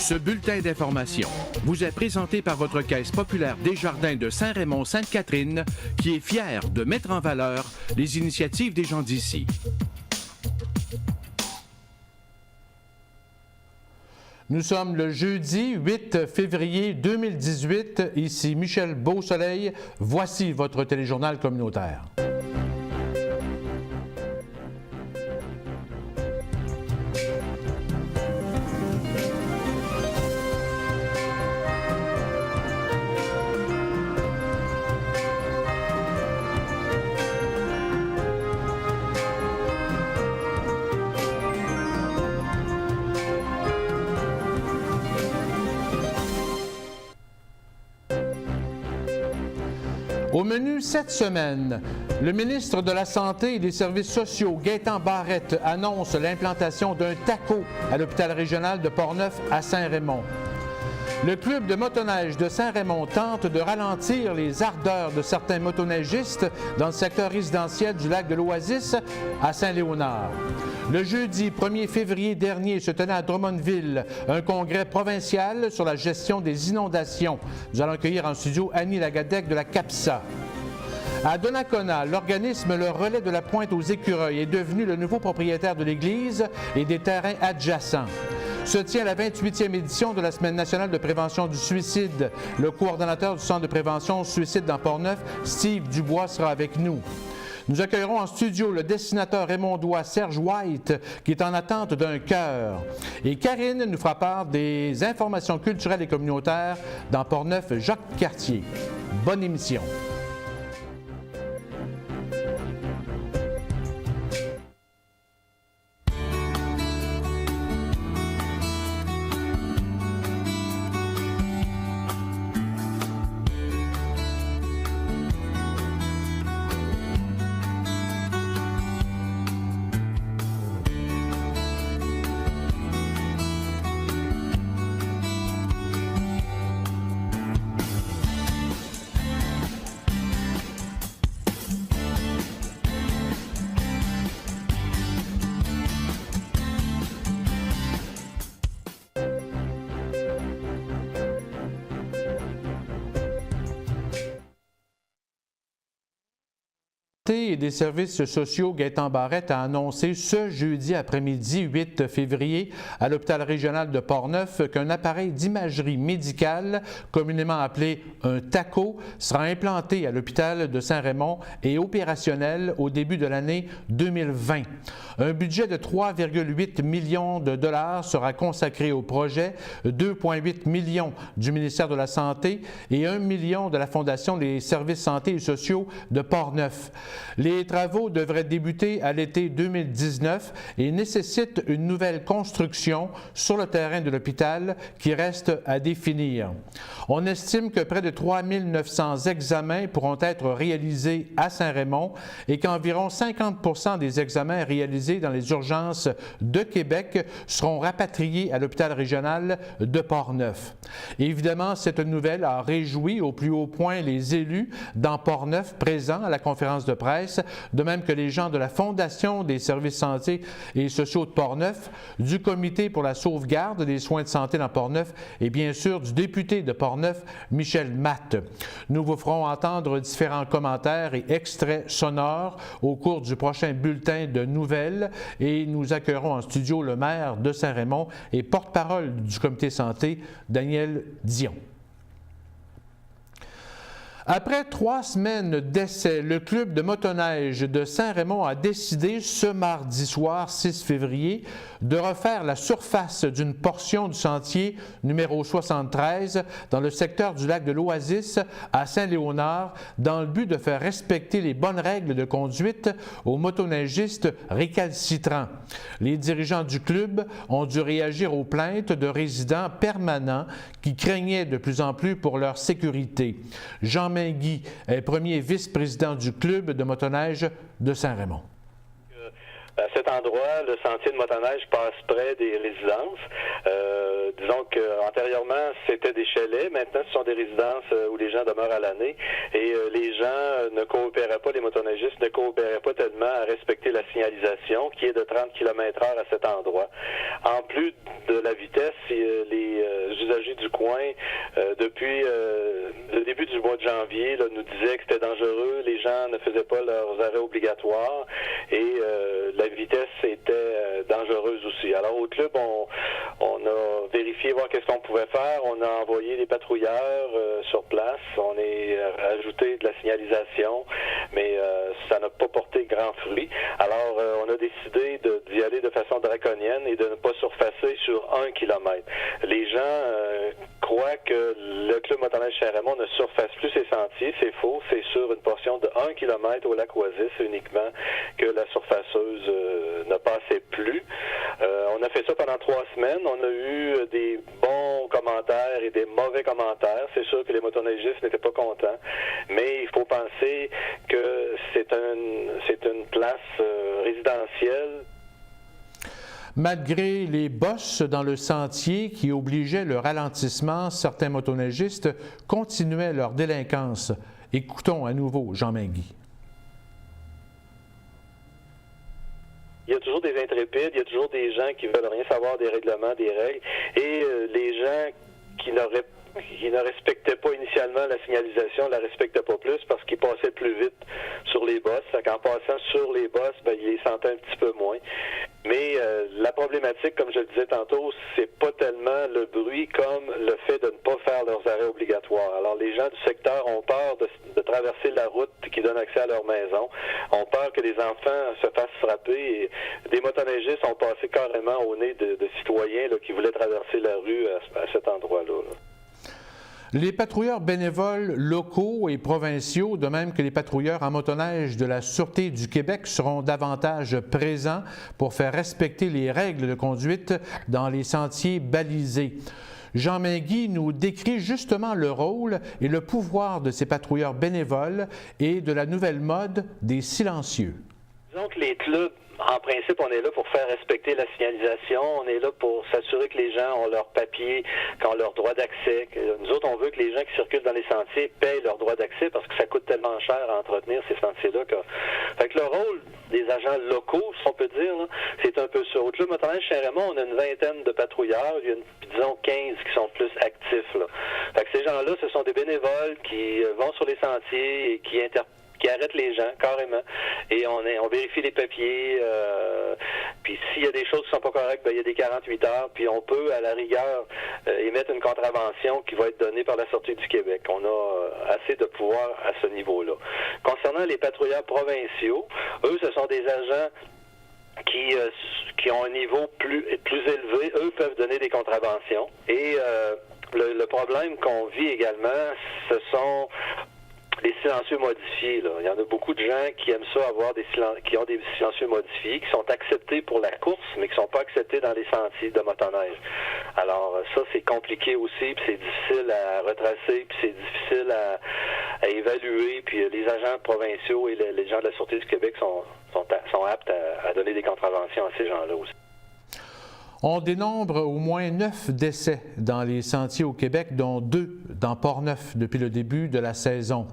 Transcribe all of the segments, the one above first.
Ce bulletin d'information vous est présenté par votre Caisse populaire Desjardins de Saint-Raymond-Sainte-Catherine, qui est fière de mettre en valeur les initiatives des gens d'ici. Nous sommes le jeudi 8 février 2018. Ici Michel Beausoleil. Voici votre téléjournal communautaire. Au menu cette semaine, le ministre de la Santé et des Services sociaux, Gaétan Barrette, annonce l'implantation d'un TACO à l'hôpital régional de Portneuf à Saint-Raymond. Le club de motoneige de Saint-Raymond tente de ralentir les ardeurs de certains motoneigistes dans le secteur résidentiel du lac de l'Oasis à Saint-Léonard. Le jeudi 1er février dernier se tenait à Drummondville un congrès provincial sur la gestion des inondations. Nous allons accueillir en studio Annie Lagadec de la CAPSA. À Donnacona, l'organisme Le Relais de la Pointe aux Écureuils est devenu le nouveau propriétaire de l'église et des terrains adjacents. Se tient la 28e édition de la Semaine nationale de prévention du suicide. Le coordonnateur du Centre de prévention suicide dans Portneuf, Steve Dubois, sera avec nous. Nous accueillerons en studio le dessinateur raymondois Serge White, qui est en attente d'un cœur. Et Karine nous fera part des informations culturelles et communautaires dans Portneuf-Jacques-Cartier. Bonne émission. Et des services sociaux, Gaétan Barrette a annoncé ce jeudi après-midi 8 février à l'hôpital régional de Portneuf qu'un appareil d'imagerie médicale, communément appelé un TACO, sera implanté à l'hôpital de Saint-Raymond et opérationnel au début de l'année 2020. Un budget de 3,8 millions de dollars sera consacré au projet, 2,8 millions du ministère de la Santé et 1 million de la Fondation des services santé et sociaux de Portneuf. Les travaux devraient débuter à l'été 2019 et nécessitent une nouvelle construction sur le terrain de l'hôpital qui reste à définir. On estime que près de 3 900 examens pourront être réalisés à Saint-Raymond et qu'environ 50 des examens réalisés dans les urgences de Québec seront rapatriés à l'hôpital régional de Portneuf. Évidemment, cette nouvelle a réjoui au plus haut point les élus dans Portneuf présents à la conférence de presse, de même que les gens de la Fondation des services santé et sociaux de Portneuf, du Comité pour la sauvegarde des soins de santé dans Portneuf et bien sûr du député de Portneuf, Michel Matte. Nous vous ferons entendre différents commentaires et extraits sonores au cours du prochain bulletin de nouvelles et nous accueillerons en studio le maire de Saint-Raymond et porte-parole du Comité santé, Daniel Dion. Après 3 semaines d'essai, le club de motoneige de Saint-Raymond a décidé ce mardi soir 6 février de refaire la surface d'une portion du sentier numéro 73 dans le secteur du lac de l'Oasis à Saint-Léonard dans le but de faire respecter les bonnes règles de conduite aux motoneigistes récalcitrants. Les dirigeants du club ont dû réagir aux plaintes de résidents permanents qui craignaient de plus en plus pour leur sécurité. Jean Mainguy est premier vice-président du club de motoneige de Saint-Raymond. À cet endroit, le sentier de motoneige passe près des résidences. Disons qu'antérieurement, c'était des chalets. Maintenant, ce sont des résidences où les gens demeurent à l'année. Et les gens ne coopéraient pas, les motoneigistes ne coopéraient pas tellement à respecter la signalisation qui est de 30 km/h à cet endroit. En plus de la vitesse, les usagers du coin, depuis le début du mois de janvier, là, nous disaient que c'était dangereux. Les gens ne faisaient pas leurs arrêts obligatoires et la vitesse était dangereuse aussi. Alors au club, on a vérifié voir qu'est-ce qu'on pouvait faire. On a envoyé des patrouilleurs sur place. On a ajouté de la signalisation, mais ça n'a pas porté grand fruit. Alors on a décidé d'y aller de façon draconienne et de ne pas surfacer sur 1 kilomètre. Les gens croient que le club motoneige Saint-Raymond ne surface plus ses sentiers. C'est faux. C'est sur une portion de 1 kilomètre au lac Oasis uniquement que la surfaceuse ne passait plus. On a fait ça pendant 3 semaines. On a eu des bons commentaires et des mauvais commentaires. C'est sûr que les motoneigistes n'étaient pas contents, mais il faut penser que c'est une place résidentielle. Malgré les bosses dans le sentier qui obligeaient le ralentissement, certains motoneigistes continuaient leur délinquance. Écoutons à nouveau Jean Mainguy. Il y a toujours des intrépides, il y a toujours des gens qui veulent rien savoir des règlements, des règles, et les gens qui ne respectaient pas initialement la signalisation, ne la respectaient pas plus parce qu'ils passaient plus vite sur les bosses. En passant sur les bosses, ils les sentaient un petit peu moins. Mais la problématique, comme je le disais tantôt, c'est pas tellement le bruit comme le fait de ne pas faire leurs arrêts obligatoires. Alors les gens du secteur ont peur de traverser la route qui donne accès à leur maison, ont peur que les enfants se fassent frapper. Et des motoneigistes ont passé carrément au nez de citoyens là, qui voulaient traverser la rue à cet endroit-là. Les patrouilleurs bénévoles locaux et provinciaux, de même que les patrouilleurs en motoneige de la Sûreté du Québec, seront davantage présents pour faire respecter les règles de conduite dans les sentiers balisés. Jean Mainguy nous décrit justement le rôle et le pouvoir de ces patrouilleurs bénévoles et de la nouvelle mode des silencieux. Disons que les clubs, en principe, on est là pour faire respecter la signalisation. On est là pour s'assurer que les gens ont leur papier, qu'ils ont leur droit d'accès. Nous autres, on veut que les gens qui circulent dans les sentiers payent leur droit d'accès parce que ça coûte tellement cher à entretenir ces sentiers-là. Fait que le rôle des agents locaux, si on peut dire, là, c'est un peu ça. Au club motoneige Saint-Raymond, on a une vingtaine de patrouilleurs. Il y a disons 15 qui sont plus actifs. Là. Fait que ces gens-là, ce sont des bénévoles qui vont sur les sentiers et qui arrêtent les gens, carrément. Et on vérifie les papiers. Puis s'il y a des choses qui sont pas correctes, il y a des 48 heures. Puis on peut, à la rigueur, émettre une contravention qui va être donnée par la Sûreté du Québec. On a assez de pouvoir à ce niveau-là. Concernant les patrouilleurs provinciaux, eux, ce sont des agents qui ont un niveau plus élevé. Eux peuvent donner des contraventions. Et le problème qu'on vit également, ce sont les silencieux modifiés. Là. Il y en a beaucoup de gens qui aiment ça qui ont des silencieux modifiés, qui sont acceptés pour la course, mais qui ne sont pas acceptés dans les sentiers de motoneige. Alors ça, c'est compliqué aussi, puis c'est difficile à retracer, puis c'est difficile à évaluer, puis les agents provinciaux et les gens de la Sûreté du Québec sont aptes à donner des contraventions à ces gens-là aussi. On dénombre au moins 9 décès dans les sentiers au Québec, dont 2 dans Portneuf depuis le début de la saison.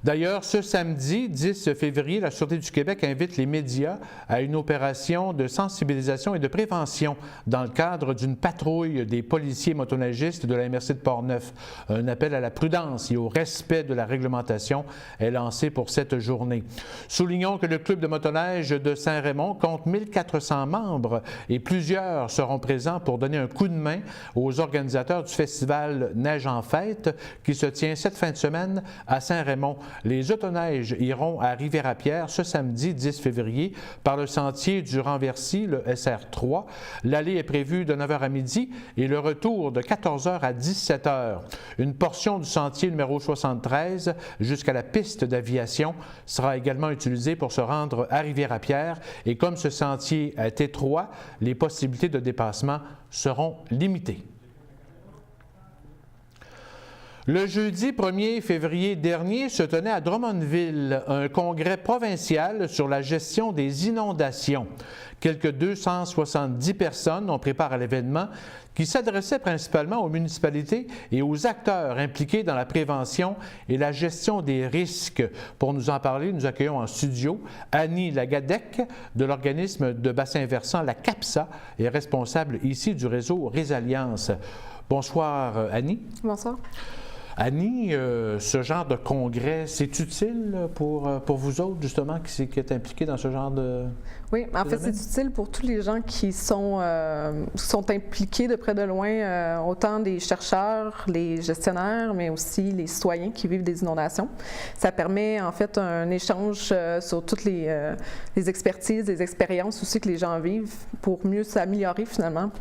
D'ailleurs, ce samedi 10 février, la Sûreté du Québec invite les médias à une opération de sensibilisation et de prévention dans le cadre d'une patrouille des policiers motoneigistes de la MRC de Portneuf. Un appel à la prudence et au respect de la réglementation est lancé pour cette journée. Soulignons que le club de motoneige de Saint-Raymond compte 1400 membres et plusieurs seront présents pour donner un coup de main aux organisateurs du festival Neige en fête qui se tient cette fin de semaine à Saint-Raymond. Les autoneiges iront à Rivière-à-Pierre ce samedi 10 février par le sentier du Renversy, le SR3. L'allée est prévue de 9h à midi et le retour de 14h à 17h. Une portion du sentier numéro 73 jusqu'à la piste d'aviation sera également utilisée pour se rendre à Rivière-à-Pierre et comme ce sentier est étroit, les possibilités de dépassement seront limitées. Le jeudi 1er février dernier se tenait à Drummondville un congrès provincial sur la gestion des inondations. Quelques 270 personnes ont pris part à l'événement qui s'adressait principalement aux municipalités et aux acteurs impliqués dans la prévention et la gestion des risques. Pour nous en parler, nous accueillons en studio Annie Lagadec de l'organisme de bassin versant, la CAPSA, et responsable ici du réseau Résilience. Bonsoir Annie. Bonsoir. Annie, ce genre de congrès, c'est utile pour vous autres, justement, qui êtes impliqués dans ce genre de... Oui, en fait, c'est utile pour tous les gens qui sont impliqués de près de loin, autant des chercheurs, les gestionnaires, mais aussi les citoyens qui vivent des inondations. Ça permet, en fait, un échange sur toutes les expertises, les expériences aussi que les gens vivent pour mieux s'améliorer, finalement,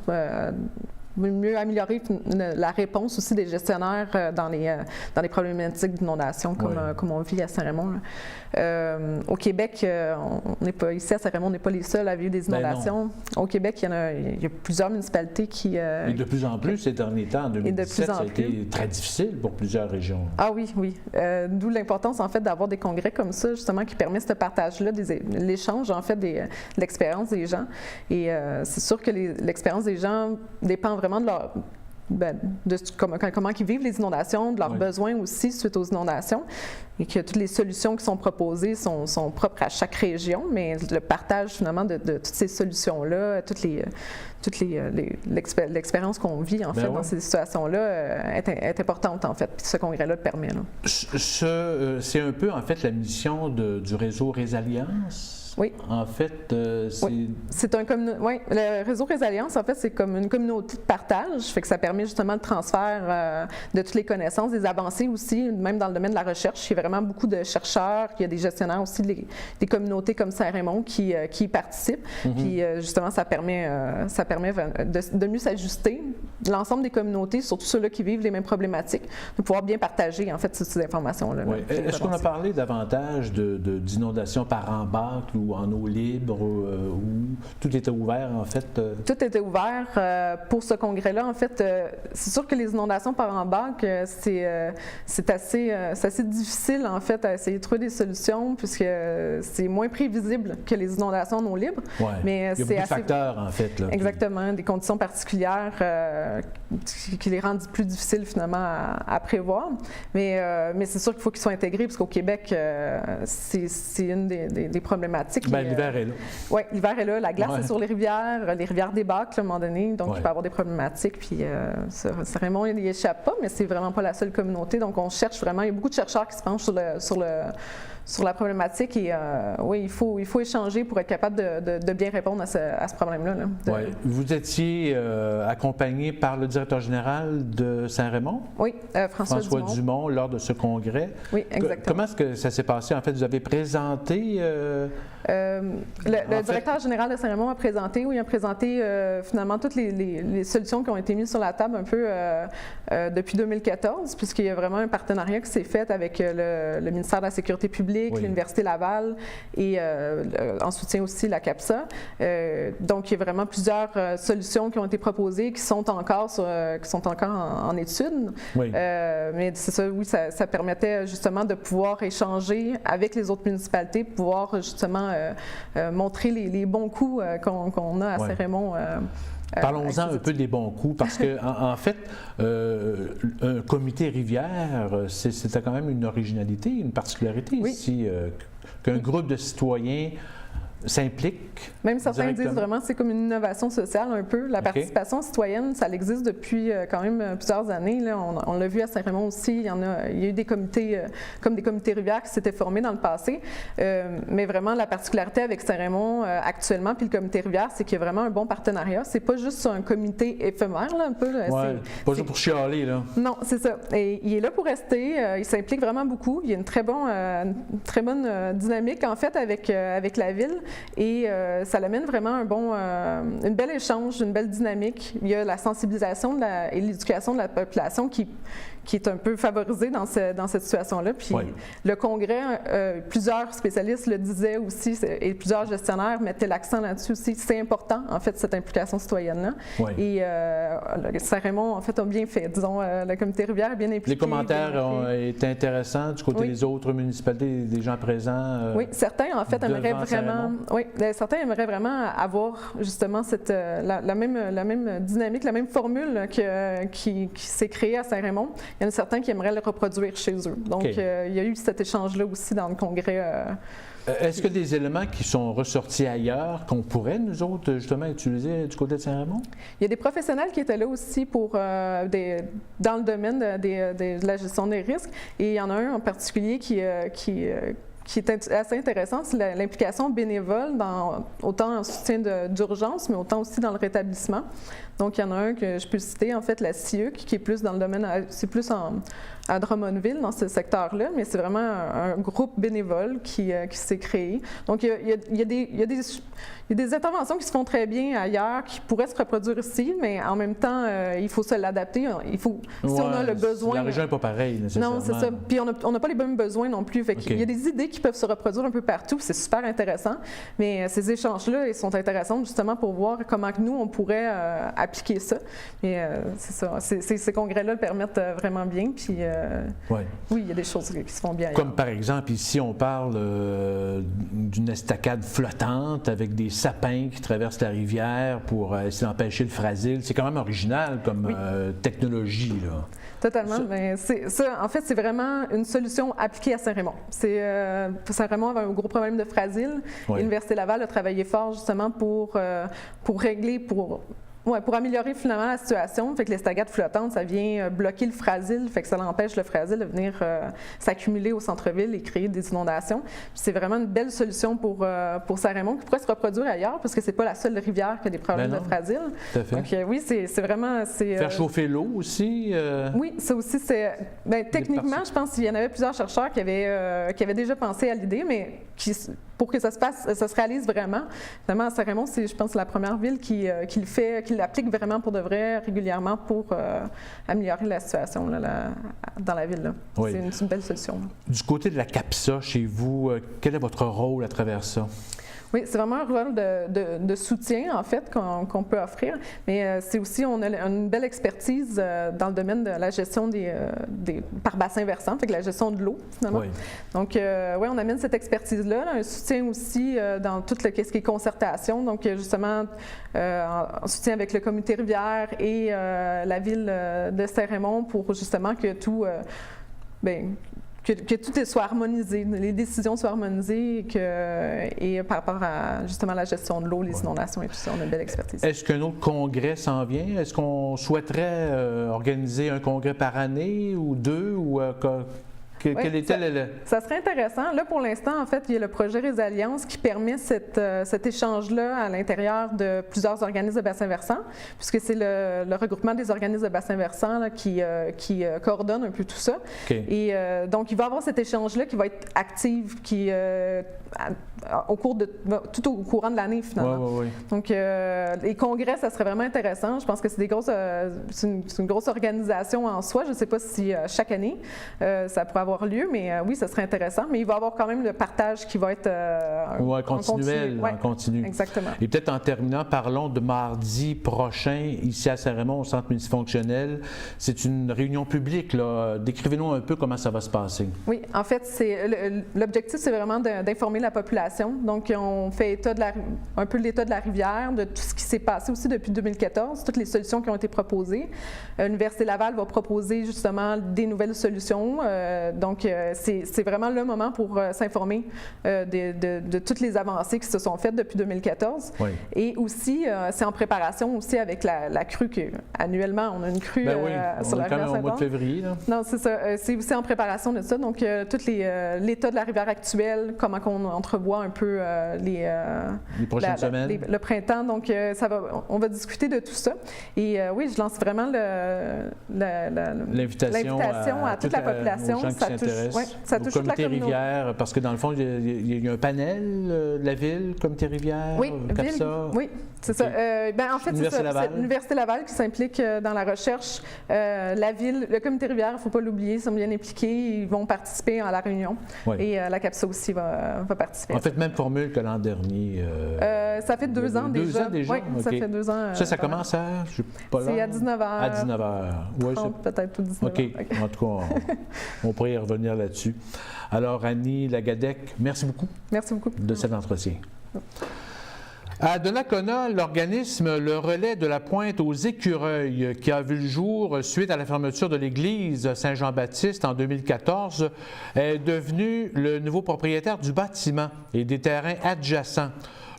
mieux améliorer la réponse aussi des gestionnaires dans les problématiques d'inondation comme on vit à Saint-Raymond. Au Québec, on n'est pas ici à Saint-Raymond, on n'est pas les seuls à vivre des inondations. Au Québec, il y a plusieurs municipalités qui... Et de plus en plus ces derniers temps, en 2017, ça a été très difficile pour plusieurs régions. Ah oui, oui. D'où l'importance, en fait, d'avoir des congrès comme ça, justement, qui permet ce partage-là, l'échange, en fait, de l'expérience des gens. Et c'est sûr que l'expérience des gens dépend vraiment de leur... comment ils vivent les inondations, de leurs besoins aussi suite aux inondations, et que toutes les solutions qui sont proposées sont propres à chaque région, mais le partage finalement de toutes ces solutions-là, l'expérience qu'on vit en fait dans ces situations-là est importante en fait, puis ce congrès-là le permet. C'est un peu en fait la mission du réseau Résilience. Oui. En fait, c'est le réseau Résilience, en fait, c'est comme une communauté de partage, fait que ça permet justement le transfert de toutes les connaissances, des avancées aussi, même dans le domaine de la recherche. Il y a vraiment beaucoup de chercheurs, il y a des gestionnaires aussi, des communautés comme Saint-Raymond qui y participent. Puis justement, ça permet de mieux s'ajuster, l'ensemble des communautés, surtout ceux-là qui vivent les mêmes problématiques, de pouvoir bien partager en fait ces informations-là. Oui. Est-ce qu'on a parlé davantage d'inondations par en bac ou en eau libre, où tout était ouvert, en fait? Tout était ouvert. Pour ce congrès-là, en fait, c'est sûr que les inondations par en bac, c'est assez difficile, en fait, à essayer de trouver des solutions, puisque c'est moins prévisible que les inondations en eau libre. Ouais. Mais il y a beaucoup de facteurs, en fait. Là, exactement, des conditions particulières qui les rendent plus difficiles, finalement, à prévoir. Mais c'est sûr qu'il faut qu'ils soient intégrés, parce qu'au Québec, c'est une des problématiques. L'hiver est là. Oui, l'hiver est là. La glace est sur les rivières débâcent à un moment donné, donc il peut y avoir des problématiques. Puis Saint-Raymond, il n'y échappe pas, mais c'est vraiment pas la seule communauté. Donc on cherche vraiment, il y a beaucoup de chercheurs qui se penchent sur la problématique et oui, il faut échanger pour être capable de bien répondre à ce problème-là. Oui. Vous étiez accompagné par le directeur général de Saint-Raymond? Oui, François Dumont, lors de ce congrès. Oui, exactement. Comment est-ce que ça s'est passé? En fait, vous avez présenté... le directeur général de Saint-Raymond a présenté finalement toutes les solutions qui ont été mises sur la table un peu depuis 2014, puisqu'il y a vraiment un partenariat qui s'est fait avec le ministère de la Sécurité publique, l'Université Laval et en soutien aussi la CAPSA. Donc, il y a vraiment plusieurs solutions qui ont été proposées qui sont encore en étude. Oui. Mais c'est ça, oui, ça permettait justement de pouvoir échanger avec les autres municipalités, pouvoir justement montrer les bons coups qu'on a à Saint-Raymond. Parlons-en un peu des bons coups, parce que en fait, un comité rivière, c'était quand même une originalité, une particularité ici, qu'un groupe de citoyens s'implique. Même certains disent vraiment que c'est comme une innovation sociale un peu. La participation citoyenne, ça existe depuis quand même plusieurs années. Là. On l'a vu à Saint-Raymond aussi. Il y a eu des comités, comme des comités rivières qui s'étaient formés dans le passé. Mais vraiment, la particularité avec Saint-Raymond actuellement, puis le comité rivière, c'est qu'il y a vraiment un bon partenariat. C'est pas juste un comité éphémère, là, un peu. Pas juste pour chialer, là. Non, c'est ça. Et il est là pour rester. Il s'implique vraiment beaucoup. Il y a une très bonne dynamique, en fait, avec la ville. Et ça l'amène vraiment une belle échange, une belle dynamique. Il y a la sensibilisation et l'éducation de la population qui qui est un peu favorisé dans cette situation-là. Puis le Congrès, plusieurs spécialistes le disaient aussi, et plusieurs gestionnaires mettaient l'accent là-dessus aussi. C'est important, en fait, cette implication citoyenne-là. Et Saint-Raymond, en fait, a bien fait. Disons, le comité Rivière est bien impliqué. Les commentaires ont été intéressants du côté des autres municipalités, des gens présents. Oui, certains, en fait, aimeraient vraiment... Oui, certains aimeraient vraiment avoir, justement, la même dynamique, la même formule qui s'est créée à Saint-Raymond. Il y en a certains qui aimeraient le reproduire chez eux. Donc, il y a eu cet échange-là aussi dans le congrès. Est-ce que des éléments qui sont ressortis ailleurs, qu'on pourrait, nous autres, justement, utiliser du côté de Saint-Raymond? Il y a des professionnels qui étaient là aussi dans le domaine de la gestion des risques. Et il y en a un en particulier qui est assez intéressant, c'est l'implication bénévole, autant en soutien d'urgence, mais autant aussi dans le rétablissement. Donc, il y en a un que je peux citer, en fait, la CIUC, qui est plus dans le domaine, c'est plus à Drummondville, dans ce secteur-là, mais c'est vraiment un groupe bénévole qui s'est créé. Donc, il y a des interventions qui se font très bien ailleurs, qui pourraient se reproduire ici, mais en même temps, il faut se l'adapter. Si on a le besoin... La région n'est pas pareille, nécessairement. Non, c'est ça. Puis on n'a pas les mêmes besoins non plus. Il y a des idées qui peuvent se reproduire un peu partout, c'est super intéressant, mais ces échanges-là, ils sont intéressants justement pour voir comment nous, on pourrait appliquer ça. Mais c'est ça. Ces congrès-là le permettent vraiment bien, puis oui, il y a des choses qui se font bien ailleurs. Comme par exemple, ici, on parle d'une estacade flottante avec des sapins qui traversent la rivière pour essayer d'empêcher le frasile. C'est quand même original comme technologie, là. Totalement. Mais ça, en fait, c'est vraiment une solution appliquée à Saint-Raymond. Saint-Raymond avait un gros problème de frasile. L'Université Laval a travaillé fort justement pour régler, pour améliorer finalement la situation. Fait que l'estacade flottante, ça vient bloquer le frasile, fait que ça empêche le frasile de venir s'accumuler au centre-ville et créer des inondations. Puis c'est vraiment une belle solution pour Saint-Raymond qui pourrait se reproduire ailleurs parce que c'est pas la seule rivière qui a des problèmes de frasile. Tout à fait. Donc oui, c'est vraiment... Faire chauffer l'eau aussi? Oui, ça aussi, c'est... techniquement, je pense qu'il y en avait plusieurs chercheurs qui avaient déjà pensé à l'idée, mais pour que ça se réalise vraiment. Finalement, Saint-Raymond, je pense, c'est la première ville qui l'applique vraiment pour de vrai régulièrement pour améliorer la situation dans la ville. Oui. C'est une belle solution. Du côté de la CAPSA, chez vous, quel est votre rôle à travers ça? Oui, c'est vraiment un rôle de soutien, en fait, qu'on peut offrir. Mais c'est aussi, on a une belle expertise dans le domaine de la gestion par bassin versant, fait que la gestion de l'eau, finalement. Oui. Donc, oui, on amène cette expertise-là, un soutien aussi dans tout ce qui est concertation. Donc, justement, en soutien avec le comité Rivière et la ville de Saint-Raymond pour justement que tout... Que tout soit harmonisé, les décisions soient harmonisées et par rapport à justement la gestion de l'eau, les inondations et tout ça, on a une belle expertise. Est-ce qu'un autre congrès s'en vient? Est-ce qu'on souhaiterait organiser un congrès par année ou deux? Quel était ça serait intéressant. Là, pour l'instant, en fait, il y a le projet Résilience qui permet cet échange-là à l'intérieur de plusieurs organismes de bassin versant, puisque c'est le regroupement des organismes de bassin versant là, qui coordonne un peu tout ça. Okay. Et donc, il va y avoir cet échange-là qui va être actif, tout au courant de l'année, finalement. Donc, les congrès, ça serait vraiment intéressant. Je pense que c'est une grosse organisation en soi. Je ne sais pas si chaque année, ça pourrait avoir lieu, mais oui, ça serait intéressant. Mais il va y avoir quand même le partage qui va être continuel, en continu. Exactement. Et peut-être en terminant, parlons de mardi prochain, ici à Saint-Raymond, au Centre multifonctionnel. C'est une réunion publique, là. Décrivez-nous un peu comment ça va se passer. Oui, en fait, l'objectif, c'est vraiment d'informer la population. Donc, on fait un peu l'état de la rivière, de tout ce qui s'est passé aussi depuis 2014, toutes les solutions qui ont été proposées. L'Université Laval va proposer justement des nouvelles solutions. Donc, c'est vraiment le moment pour s'informer de toutes les avancées qui se sont faites depuis 2014. Oui. Et aussi, c'est en préparation aussi avec la crue annuellement, on a une crue sur la rivière Saint-Anne. Au mois de février. Là. Non, c'est ça. C'est aussi en préparation de ça. Donc, tout l'état de la rivière actuelle, comment on entrevoit un peu les prochaines semaines. Le printemps. Donc, on va discuter de tout ça. Et oui, je lance vraiment l'invitation à toute la population. Ça s'y intéresse ça au touche toute la comité communauté. Rivière, parce que dans le fond, il y a un panel de la ville, comité Rivière, Oui, CAPSA. oui, c'est ça. En fait, c'est l'Université Laval qui s'implique dans la recherche. La ville, le comité Rivière, il ne faut pas l'oublier, ils sont bien impliqués, ils vont participer à la réunion. Oui. Et la CAPSA aussi va participer. En fait, même formule que l'an dernier. Ça fait 2 ans déjà. 2 ans déjà? Oui, ça fait 2 ans. Ça commence à... C'est à 19h. À 19h. Oui, peut-être, ou 19h. OK. En tout cas, on pourrait y revenir là-dessus. Alors, Annie Lagadec, merci beaucoup. Merci beaucoup. De cet entretien. À Donnacona, l'organisme Le Relais de la Pointe aux Écureuils, qui a vu le jour suite à la fermeture de l'église Saint-Jean-Baptiste en 2014, est devenu le nouveau propriétaire du bâtiment et des terrains adjacents.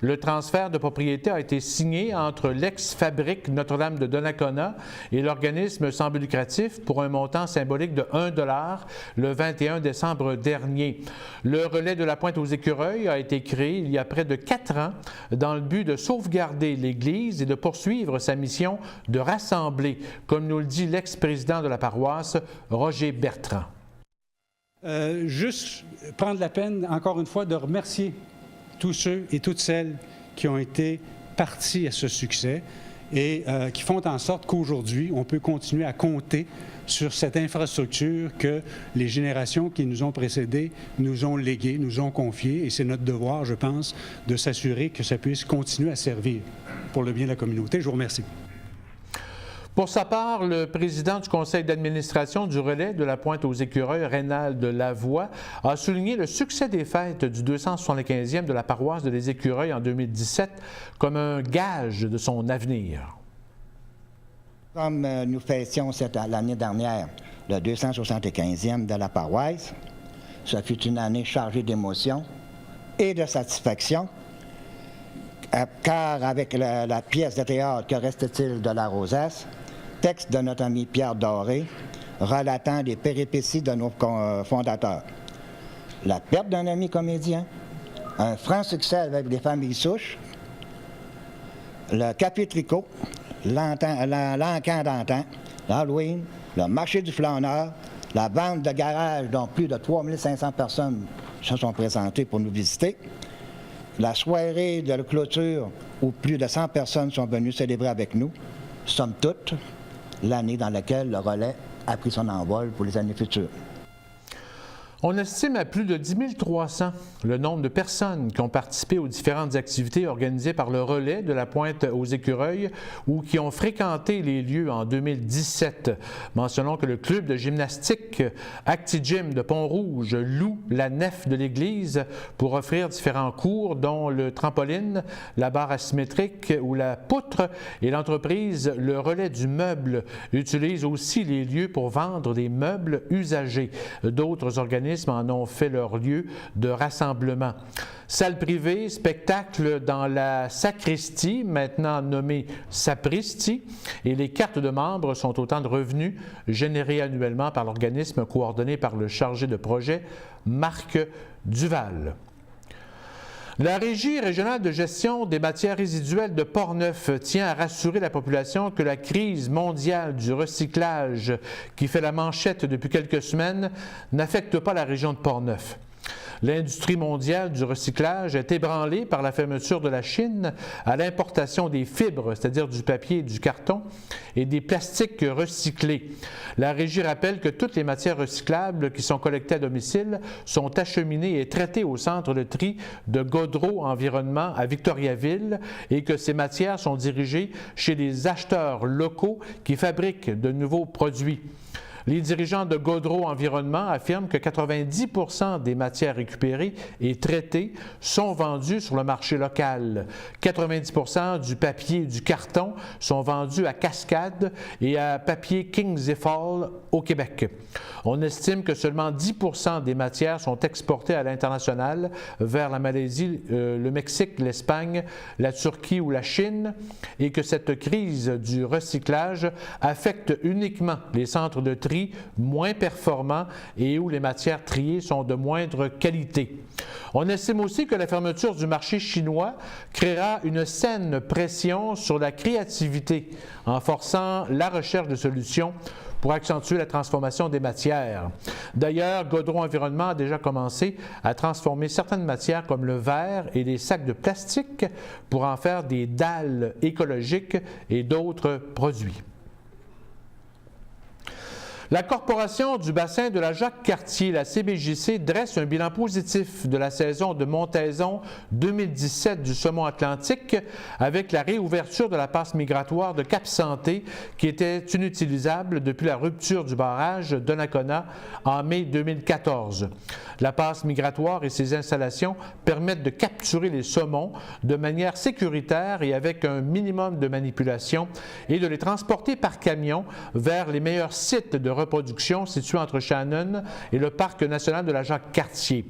Le transfert de propriété a été signé entre l'ex-fabrique Notre-Dame de Donnacona et l'organisme sans but lucratif pour un montant symbolique de 1 $ le 21 décembre dernier. Le Relais de la Pointe aux Écureuils a été créé il y a près de 4 ans dans le but de sauvegarder l'Église et de poursuivre sa mission de rassembler, comme nous le dit l'ex-président de la paroisse, Roger Bertrand. Juste prendre la peine, encore une fois, de remercier tous ceux et toutes celles qui ont été partis à ce succès et qui font en sorte qu'aujourd'hui, on peut continuer à compter sur cette infrastructure que les générations qui nous ont précédés nous ont léguée, nous ont confiée. Et c'est notre devoir, je pense, de s'assurer que ça puisse continuer à servir pour le bien de la communauté. Je vous remercie. Pour sa part, le président du conseil d'administration du Relais de la Pointe aux Écureuils, Reynald Lavoie, a souligné le succès des fêtes du 275e de la paroisse de Les Écureuils en 2017 comme un gage de son avenir. Comme nous fêtions l'année dernière le 275e de la paroisse, ce fut une année chargée d'émotions et de satisfaction, car avec la pièce de théâtre « Que reste-t-il de la rosace », texte de notre ami Pierre Doré, relatant des péripéties de nos fondateurs. La perte d'un ami comédien, un franc succès avec les familles souches, le Café Tricot, l'encan d'antan, l'Halloween, le marché du flâneur, la vente de garage dont plus de 3500 personnes se sont présentées pour nous visiter, la soirée de clôture où plus de 100 personnes sont venues célébrer avec nous, somme toute, l'année dans laquelle le Relais a pris son envol pour les années futures. On estime à plus de 10 300 le nombre de personnes qui ont participé aux différentes activités organisées par le Relais de la Pointe aux Écureuils ou qui ont fréquenté les lieux en 2017. Mentionnons que le club de gymnastique ActiGym de Pont-Rouge loue la nef de l'église pour offrir différents cours, dont le trampoline, la barre asymétrique ou la poutre, et l'entreprise Le Relais du Meuble utilise aussi les lieux pour vendre des meubles usagés. D'autres organismes en ont fait leur lieu de rassemblement. Salle privée, spectacle dans la sacristie, maintenant nommée Sapristi, et les cartes de membres sont autant de revenus générés annuellement par l'organisme coordonné par le chargé de projet, Marc Duval. La Régie régionale de gestion des matières résiduelles de Portneuf tient à rassurer la population que la crise mondiale du recyclage qui fait la manchette depuis quelques semaines n'affecte pas la région de Portneuf. L'industrie mondiale du recyclage est ébranlée par la fermeture de la Chine à l'importation des fibres, c'est-à-dire du papier et du carton, et des plastiques recyclés. La Régie rappelle que toutes les matières recyclables qui sont collectées à domicile sont acheminées et traitées au centre de tri de Gaudreau Environnement à Victoriaville et que ces matières sont dirigées chez des acheteurs locaux qui fabriquent de nouveaux produits. Les dirigeants de Gaudreau Environnement affirment que 90% des matières récupérées et traitées sont vendues sur le marché local. 90% du papier et du carton sont vendus à Cascade et à Papier Kings Fall au Québec. On estime que seulement 10% des matières sont exportées à l'international vers la Malaisie, le Mexique, l'Espagne, la Turquie ou la Chine et que cette crise du recyclage affecte uniquement les centres de tri prix moins performants et où les matières triées sont de moindre qualité. On estime aussi que la fermeture du marché chinois créera une saine pression sur la créativité en forçant la recherche de solutions pour accentuer la transformation des matières. D'ailleurs, Gaudreau Environnement a déjà commencé à transformer certaines matières comme le verre et les sacs de plastique pour en faire des dalles écologiques et d'autres produits. La Corporation du bassin de la Jacques-Cartier, la CBJC, dresse un bilan positif de la saison de montaison 2017 du saumon atlantique avec la réouverture de la passe migratoire de Cap-Santé qui était inutilisable depuis la rupture du barrage de Donnacona en mai 2014. La passe migratoire et ses installations permettent de capturer les saumons de manière sécuritaire et avec un minimum de manipulation et de les transporter par camion vers les meilleurs sites de reproduction situés entre Shannon et le Parc national de la Jacques-Cartier.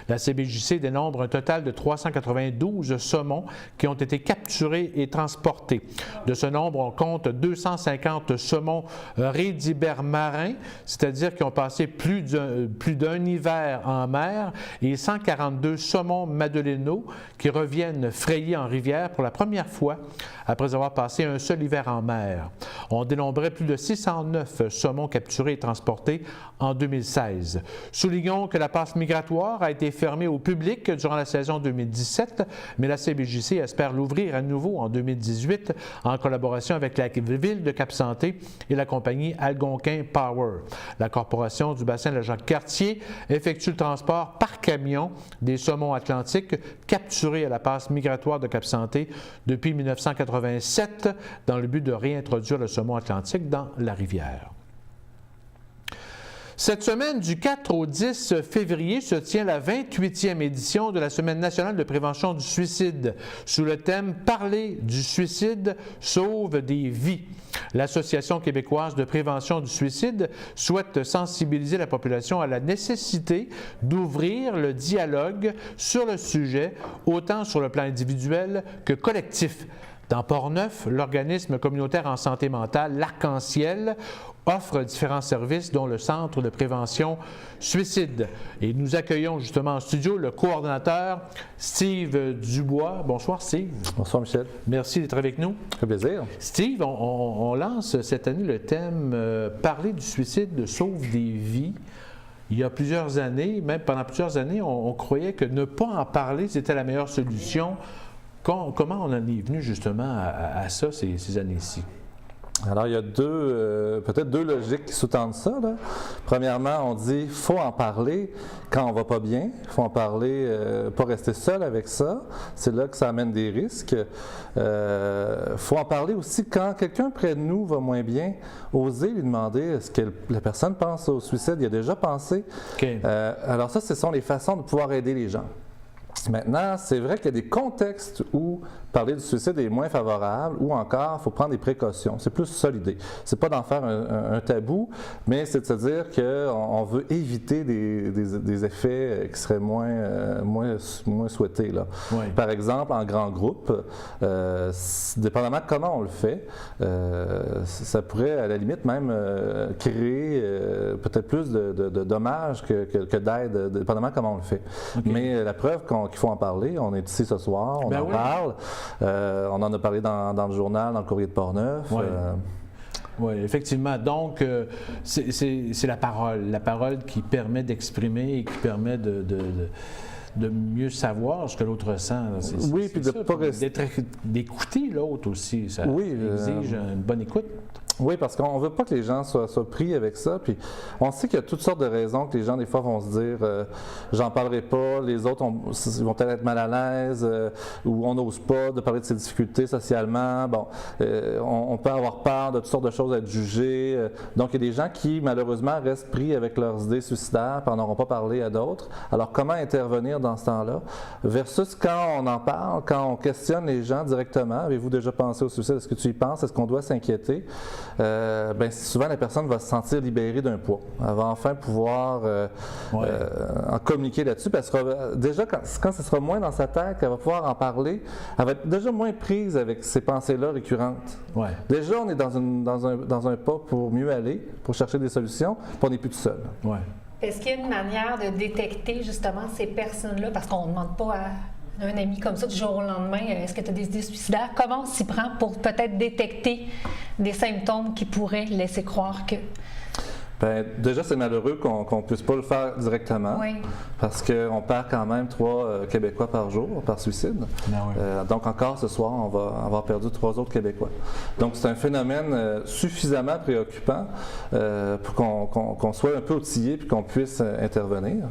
La CBJC dénombre un total de 392 saumons qui ont été capturés et transportés. De ce nombre, on compte 250 saumons rédibères marins, c'est-à-dire qui ont passé plus d'un hiver en mer, et 142 saumons madeleineaux qui reviennent frayer en rivière pour la première fois après avoir passé un seul hiver en mer. On dénombrait plus de 609 saumons capturés et transportés en 2016. Soulignons que la passe migratoire a été fermée au public durant la saison 2017, mais la CBJC espère l'ouvrir à nouveau en 2018 en collaboration avec la ville de Cap-Santé et la compagnie Algonquin Power. La Corporation du bassin de la Jacques-Cartier effectue le transport par camion des saumons atlantiques capturés à la passe migratoire de Cap-Santé depuis 1987 dans le but de réintroduire le saumon atlantique dans la rivière. Cette semaine, du 4 au 10 février, se tient la 28e édition de la Semaine nationale de prévention du suicide, sous le thème « Parler du suicide sauve des vies ». L'Association québécoise de prévention du suicide souhaite sensibiliser la population à la nécessité d'ouvrir le dialogue sur le sujet, autant sur le plan individuel que collectif. Dans Portneuf, l'organisme communautaire en santé mentale, l'Arc-en-Ciel, offre différents services, dont le Centre de prévention suicide. Et nous accueillons justement en studio le coordonnateur Steve Dubois. Bonsoir Steve. Bonsoir Michel. Merci d'être avec nous. Ça fait plaisir. Steve, on lance cette année le thème Parler du suicide sauve des vies. Il y a plusieurs années, même pendant plusieurs années, on croyait que ne pas en parler, c'était la meilleure solution. Comment on en est venu justement à ça ces années-ci? Alors, il y a peut-être deux logiques qui sous-tendent ça, là. Premièrement, on dit qu'il faut en parler quand on va pas bien. Il faut en parler, pas rester seul avec ça. C'est là que ça amène des risques. Faut en parler aussi quand quelqu'un près de nous va moins bien. Oser lui demander est-ce que la personne pense au suicide. Il a déjà pensé. Okay. Alors ça, ce sont les façons de pouvoir aider les gens. Maintenant, c'est vrai qu'il y a des contextes où parler du suicide est moins favorable ou encore, il faut prendre des précautions. C'est plus ça l'idée. C'est pas d'en faire un tabou, mais c'est de se dire qu'on veut éviter des effets qui seraient moins souhaités, là. Oui. Par exemple, en grand groupe, dépendamment de comment on le fait, ça pourrait à la limite même créer peut-être plus de dommages que d'aide, dépendamment de comment on le fait. Okay. Mais la preuve qu'il faut en parler, on est ici ce soir, on en parle. On en a parlé dans le journal, dans le courrier de Portneuf. Oui. Oui, effectivement. Donc, c'est la parole qui permet d'exprimer et qui permet de mieux savoir ce que l'autre ressent. Oui, puis d'écouter l'autre aussi. Ça exige une bonne écoute. Oui, parce qu'on ne veut pas que les gens soient pris avec ça. Puis on sait qu'il y a toutes sortes de raisons que les gens, des fois, vont se dire j'en parlerai pas, les autres vont peut-être être mal à l'aise, ou on n'ose pas de parler de ses difficultés socialement. Bon, on peut avoir peur de toutes sortes de choses, être jugé. Donc, il y a des gens qui, malheureusement, restent pris avec leurs idées suicidaires et n'auront pas parlé à d'autres. Alors, comment intervenir dans ce temps-là? Versus quand on en parle, quand on questionne les gens directement. Avez-vous déjà pensé au suicide? Est-ce que tu y penses? Est-ce qu'on doit s'inquiéter? ben, souvent la personne va se sentir libérée d'un poids. Elle va enfin pouvoir en communiquer là-dessus. Parce que déjà, quand ce sera moins dans sa tête, qu'elle va pouvoir en parler, elle va être déjà moins prise avec ces pensées-là récurrentes. Ouais. Déjà, on est dans un pas pour mieux aller, pour chercher des solutions, puis on n'est plus tout seul. Ouais. Est-ce qu'il y a une manière de détecter justement ces personnes-là? Parce qu'on ne demande pas à un ami comme ça du jour au lendemain, est-ce que tu as des idées suicidaires? Comment on s'y prend pour peut-être détecter des symptômes qui pourraient laisser croire que... Bien, déjà, c'est malheureux qu'on ne puisse pas le faire directement, Oui. parce qu'on perd quand même 3 Québécois par jour par suicide. Ben oui. Donc encore ce soir, on va avoir perdu 3 autres Québécois. Donc c'est un phénomène suffisamment préoccupant pour qu'on soit un peu outillé puis qu'on puisse intervenir.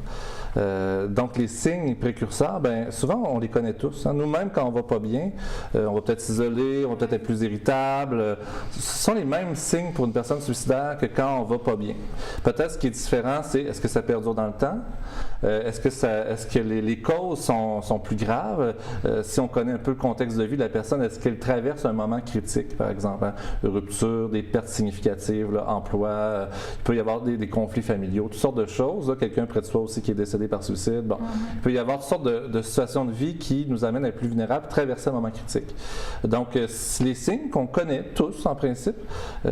Donc les signes précurseurs, bien, souvent on les connaît tous. Hein. Nous-mêmes, quand on va pas bien, on va peut-être s'isoler, on va peut-être être plus irritable. Ce sont les mêmes signes pour une personne suicidaire que quand on va pas bien. Peut-être ce qui est différent, c'est est-ce que ça perdure dans le temps? Est-ce que les causes sont plus graves? Si on connaît un peu le contexte de vie de la personne, est-ce qu'elle traverse un moment critique, par exemple? Hein? Rupture, des pertes significatives, là, emploi, il peut y avoir des conflits familiaux, toutes sortes de choses. Là. Quelqu'un près de soi aussi qui est décédé par suicide. Bon. Il peut y avoir toutes sortes de situations de vie qui nous amènent à être plus vulnérables, traverser un moment critique. Donc, les signes qu'on connaît tous, en principe,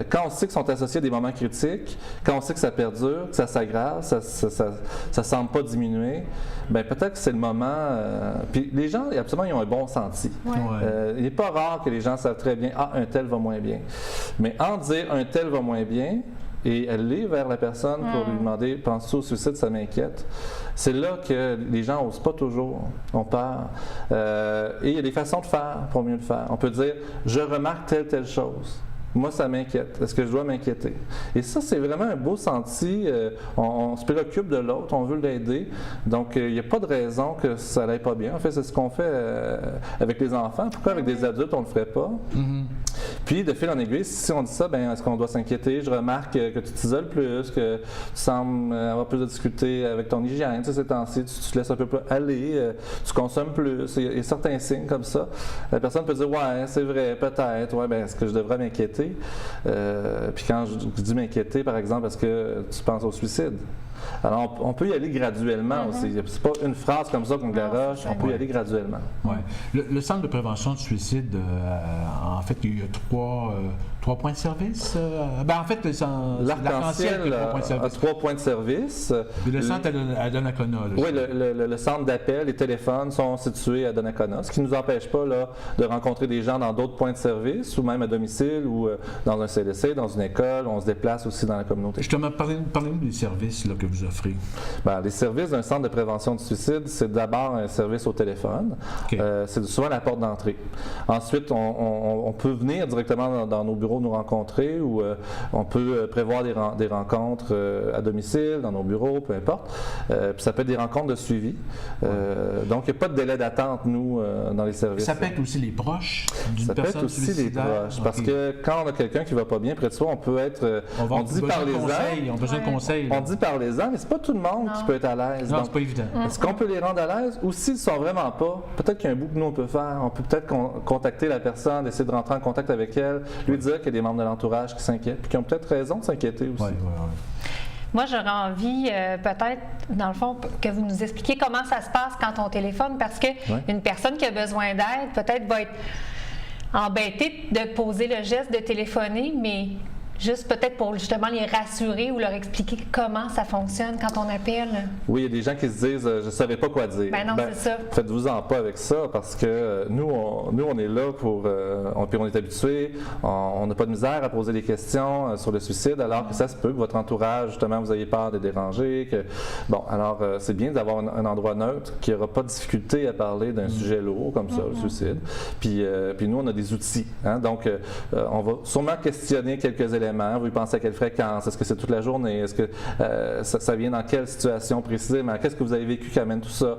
quand on sait qu'ils sont associés à des moments critiques, quand on sait que ça perdure, que ça s'aggrave, ça semble pas diminuer, bien peut-être que c'est le moment. Puis les gens, absolument, ils ont un bon senti. Ouais. Il n'est pas rare que les gens savent très bien, un tel va moins bien. Mais en dire un tel va moins bien, et aller vers la personne pour lui demander, penses-tu au suicide, ça m'inquiète. C'est là que les gens n'osent pas toujours, ont peur. Et il y a des façons de faire pour mieux le faire. On peut dire, je remarque telle chose. Moi, ça m'inquiète. Est-ce que je dois m'inquiéter? Et ça, c'est vraiment un beau senti. On se préoccupe de l'autre, on veut l'aider. Donc, il n'y a pas de raison que ça n'aille pas bien. En fait, c'est ce qu'on fait avec les enfants. Pourquoi avec des adultes, on ne le ferait pas? Mm-hmm. Puis, de fil en aiguille, si on dit ça, bien, est-ce qu'on doit s'inquiéter? Je remarque que tu t'isoles plus, que tu sembles avoir plus de difficultés avec ton hygiène. Tu sais, ces temps-ci, tu te laisses un peu plus aller, tu consommes plus. Il y a certains signes comme ça. La personne peut dire, ouais, c'est vrai, peut-être. Ouais, bien, est-ce que je devrais m'inquiéter? Puis quand je dis m'inquiéter, par exemple, est-ce que tu penses au suicide? Alors, on peut y aller graduellement aussi. C'est pas une phrase comme ça qu'on garoche, on peut y aller graduellement. Ouais. Le Centre de prévention du suicide, en fait, il y a trois points de service. En fait, l'Arc-en-Ciel a 3 points de service. Et le centre à Donnacona. Oui, le centre d'appel, les téléphones sont situés à Donnacona, ce qui ne nous empêche pas là, de rencontrer des gens dans d'autres points de service, ou même à domicile, ou dans un CLSC, dans une école. On se déplace aussi dans la communauté. Justement, parlez-nous des services là, que vous offrez. Bien, les services d'un centre de prévention du suicide, c'est d'abord un service au téléphone. Okay. C'est souvent la porte d'entrée. Ensuite, on peut venir directement dans nos bureaux nous rencontrer, ou on peut prévoir des rencontres à domicile, dans nos bureaux, peu importe. Puis ça peut être des rencontres de suivi. Donc, il n'y a pas de délai d'attente, nous, dans les services. Ça peut être aussi les proches d'une personne suicidaire? Ça peut être aussi les proches. Okay. Parce que quand on a quelqu'un qui ne va pas bien près de soi, on peut être... On dit parlez-en. On a besoin de conseils. On dit parlez-en, mais c'est pas tout le monde qui peut être à l'aise. Non, c'est pas évident. Est-ce qu'on peut les rendre à l'aise? Ou s'ils ne sont vraiment pas, peut-être qu'il y a un bout que nous on peut faire. On peut peut-être contacter la personne, essayer de rentrer en contact avec elle, lui dire qu'il y a des membres de l'entourage qui s'inquiètent, puis qui ont peut-être raison de s'inquiéter aussi. Ouais. Moi, j'aurais envie, peut-être, dans le fond, que vous nous expliquiez comment ça se passe quand on téléphone, parce qu'une personne qui a besoin d'aide, peut-être va être embêtée de poser le geste de téléphoner, mais juste peut-être pour justement les rassurer ou leur expliquer comment ça fonctionne quand on appelle. Oui, il y a des gens qui se disent « je ne savais pas quoi dire ». Ben non, c'est ça. Faites-vous-en pas avec ça, parce que nous, on est là pour... puis on est habitués, on n'a pas de misère à poser des questions sur le suicide, alors que ça se peut que votre entourage, justement, vous ayez peur de déranger. Alors, c'est bien d'avoir un endroit neutre qui n'aura pas de difficulté à parler d'un sujet lourd comme ça, le suicide. Puis nous, on a des outils. Hein? Donc, on va sûrement questionner quelques éléments éléments? Vous y pensez à quelle fréquence? Est-ce que c'est toute la journée? Est-ce que ça vient dans quelle situation précisément? Qu'est-ce que vous avez vécu qui amène tout ça?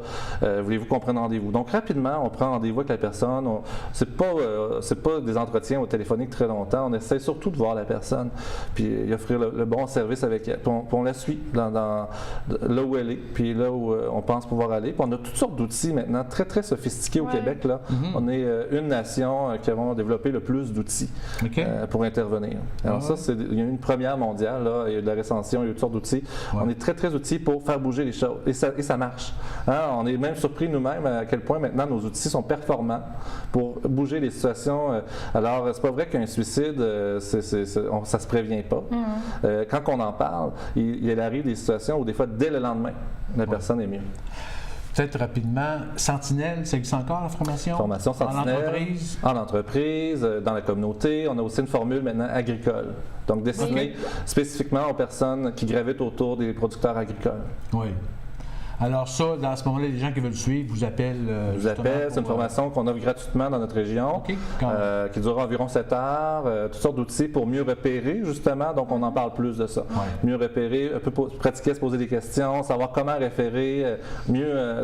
Voulez-vous qu'on prenne rendez-vous? Donc, rapidement, on prend rendez-vous avec la personne. C'est pas des entretiens au téléphonique très longtemps. On essaie surtout de voir la personne, puis y offrir le bon service avec elle. Puis on la suit dans là où elle est, puis là où on pense pouvoir aller. Puis on a toutes sortes d'outils maintenant, très, très sophistiqués au Québec. Là. On est une nation qui avons développé le plus d'outils pour intervenir. Alors il y a eu une première mondiale, là, il y a eu de la récension, il y a eu toutes sortes d'outils. On est très, très outillés pour faire bouger les choses. Et ça marche. On est même surpris nous-mêmes à quel point maintenant nos outils sont performants pour bouger les situations. Alors, c'est pas vrai qu'un suicide, ça se prévient pas. Quand on en parle, il arrive des situations où des fois, dès le lendemain, la personne est mieux. Peut-être rapidement, Sentinelle, ça existe encore la formation? Formation Sentinelle. En entreprise, dans la communauté. On a aussi une formule maintenant agricole. Donc destinée spécifiquement aux personnes qui gravitent autour des producteurs agricoles. Oui. Alors ça, dans ce moment-là, les gens qui veulent suivre vous appellent. C'est une formation qu'on offre gratuitement dans notre région, qui dure environ 7 heures, toutes sortes d'outils pour mieux repérer, justement, donc on en parle plus de ça. Mieux repérer, un peu pratiquer à se poser des questions, savoir comment référer,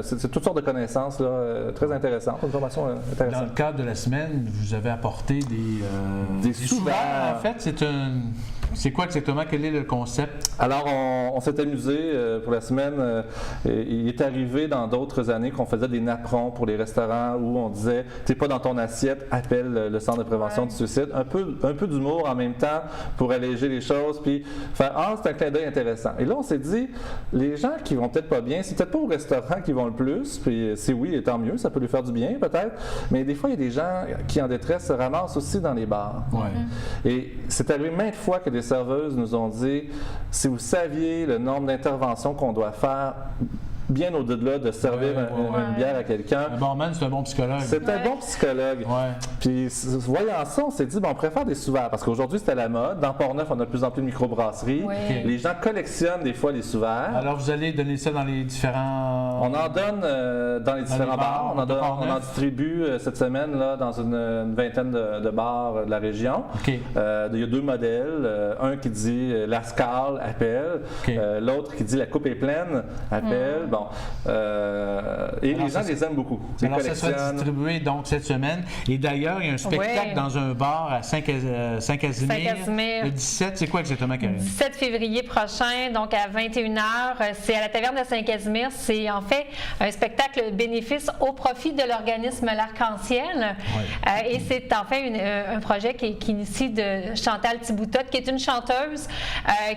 c'est toutes sortes de connaissances là, très intéressantes, une formation intéressante. Dans le cadre de la semaine, vous avez apporté des sous-verts. En fait, c'est quoi exactement? Quel est le concept? Alors, on s'est amusé pour la semaine. Il est arrivé dans d'autres années qu'on faisait des napperons pour les restaurants où on disait « T'es pas dans ton assiette, appelle le centre de prévention du suicide ». Un peu d'humour en même temps pour alléger les choses, puis faire « Ah, c'est un clin d'œil intéressant ». Et là, on s'est dit, les gens qui vont peut-être pas bien, c'est peut-être pas au restaurant qui vont le plus, puis si oui, tant mieux, ça peut lui faire du bien peut-être, mais des fois, il y a des gens qui en détresse se ramassent aussi dans les bars. Et c'est arrivé maintes fois que des serveuses nous ont dit « Si vous saviez le nombre d'interventions qu'on doit faire, bien au-delà de servir une bière à quelqu'un. Un barman, c'est un bon psychologue. C'est un bon psychologue. Puis, voyant ça, on s'est dit, on préfère des sous-verts, parce qu'aujourd'hui, c'était la mode. Dans Port-Neuf, on a de plus en plus de microbrasseries. Les gens collectionnent des fois les sous-verts. Alors, vous allez donner ça dans les différents... On en donne dans les différents bars. On en distribue cette semaine là, dans une vingtaine de bars de la région. Il y a 2 modèles. Un qui dit « La Scale appelle », l'autre qui dit « La coupe est pleine appelle ». Et les gens les aiment beaucoup. Alors, ça sera distribué donc cette semaine. Et d'ailleurs, il y a un spectacle dans un bar à Saint-Casimir. Le 17, c'est quoi exactement, Karine? 17 février prochain, donc à 21h. C'est à la taverne de Saint-Casimir. C'est en fait un spectacle bénéfice au profit de l'organisme L'Arc-en-Ciel. Et c'est en fait un projet qui initie de Chantal Thiboutot, qui est une chanteuse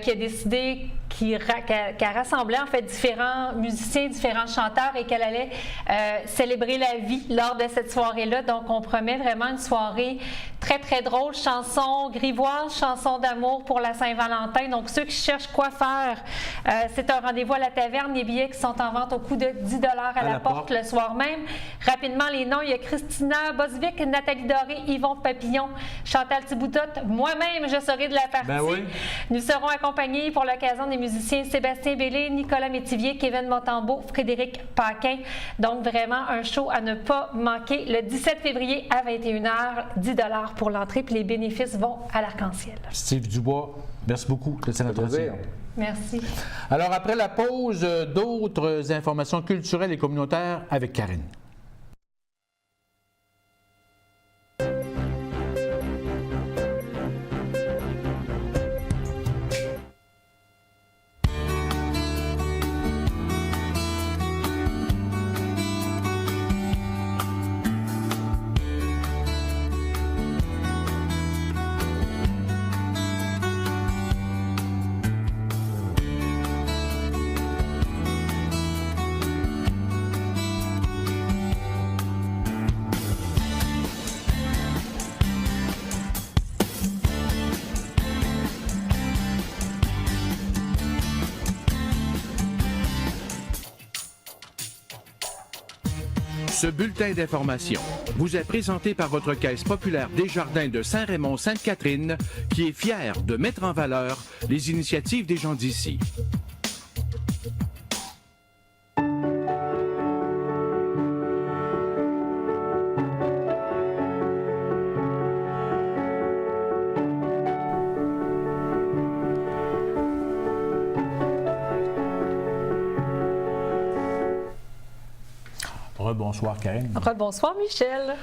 qui a décidé qui a rassemblé en fait différents musiciens, différents chanteurs et qu'elle allait célébrer la vie lors de cette soirée-là. Donc, on promet vraiment une soirée très, très drôle. Chansons grivoises, chansons d'amour pour la Saint-Valentin. Donc, ceux qui cherchent quoi faire, c'est un rendez-vous à la taverne. Les billets qui sont en vente au coût de 10 $ à la porte le soir même. Rapidement, les noms, il y a Christina Bosvic, Nathalie Doré, Yvon Papillon, Chantal Thiboutot. Moi-même, je serai de la partie. Nous serons accompagnés pour l'occasion des musiciens Sébastien Bellé, Nicolas Métivier, Kevin Montembeault, Frédéric Paquin. Donc, vraiment un show à ne pas manquer le 17 février à 21h, 10 $ pour l'entrée, puis les bénéfices vont à l'Arc-en-Ciel. Steve Dubois, merci beaucoup de cette introduction. Merci. Alors, après la pause, d'autres informations culturelles et communautaires avec Karine. Ce bulletin d'information vous est présenté par votre Caisse populaire Desjardins de Saint-Raymond-Sainte-Catherine, qui est fière de mettre en valeur les initiatives des gens d'ici. Rebonsoir, Karine. Rebonsoir, Michel.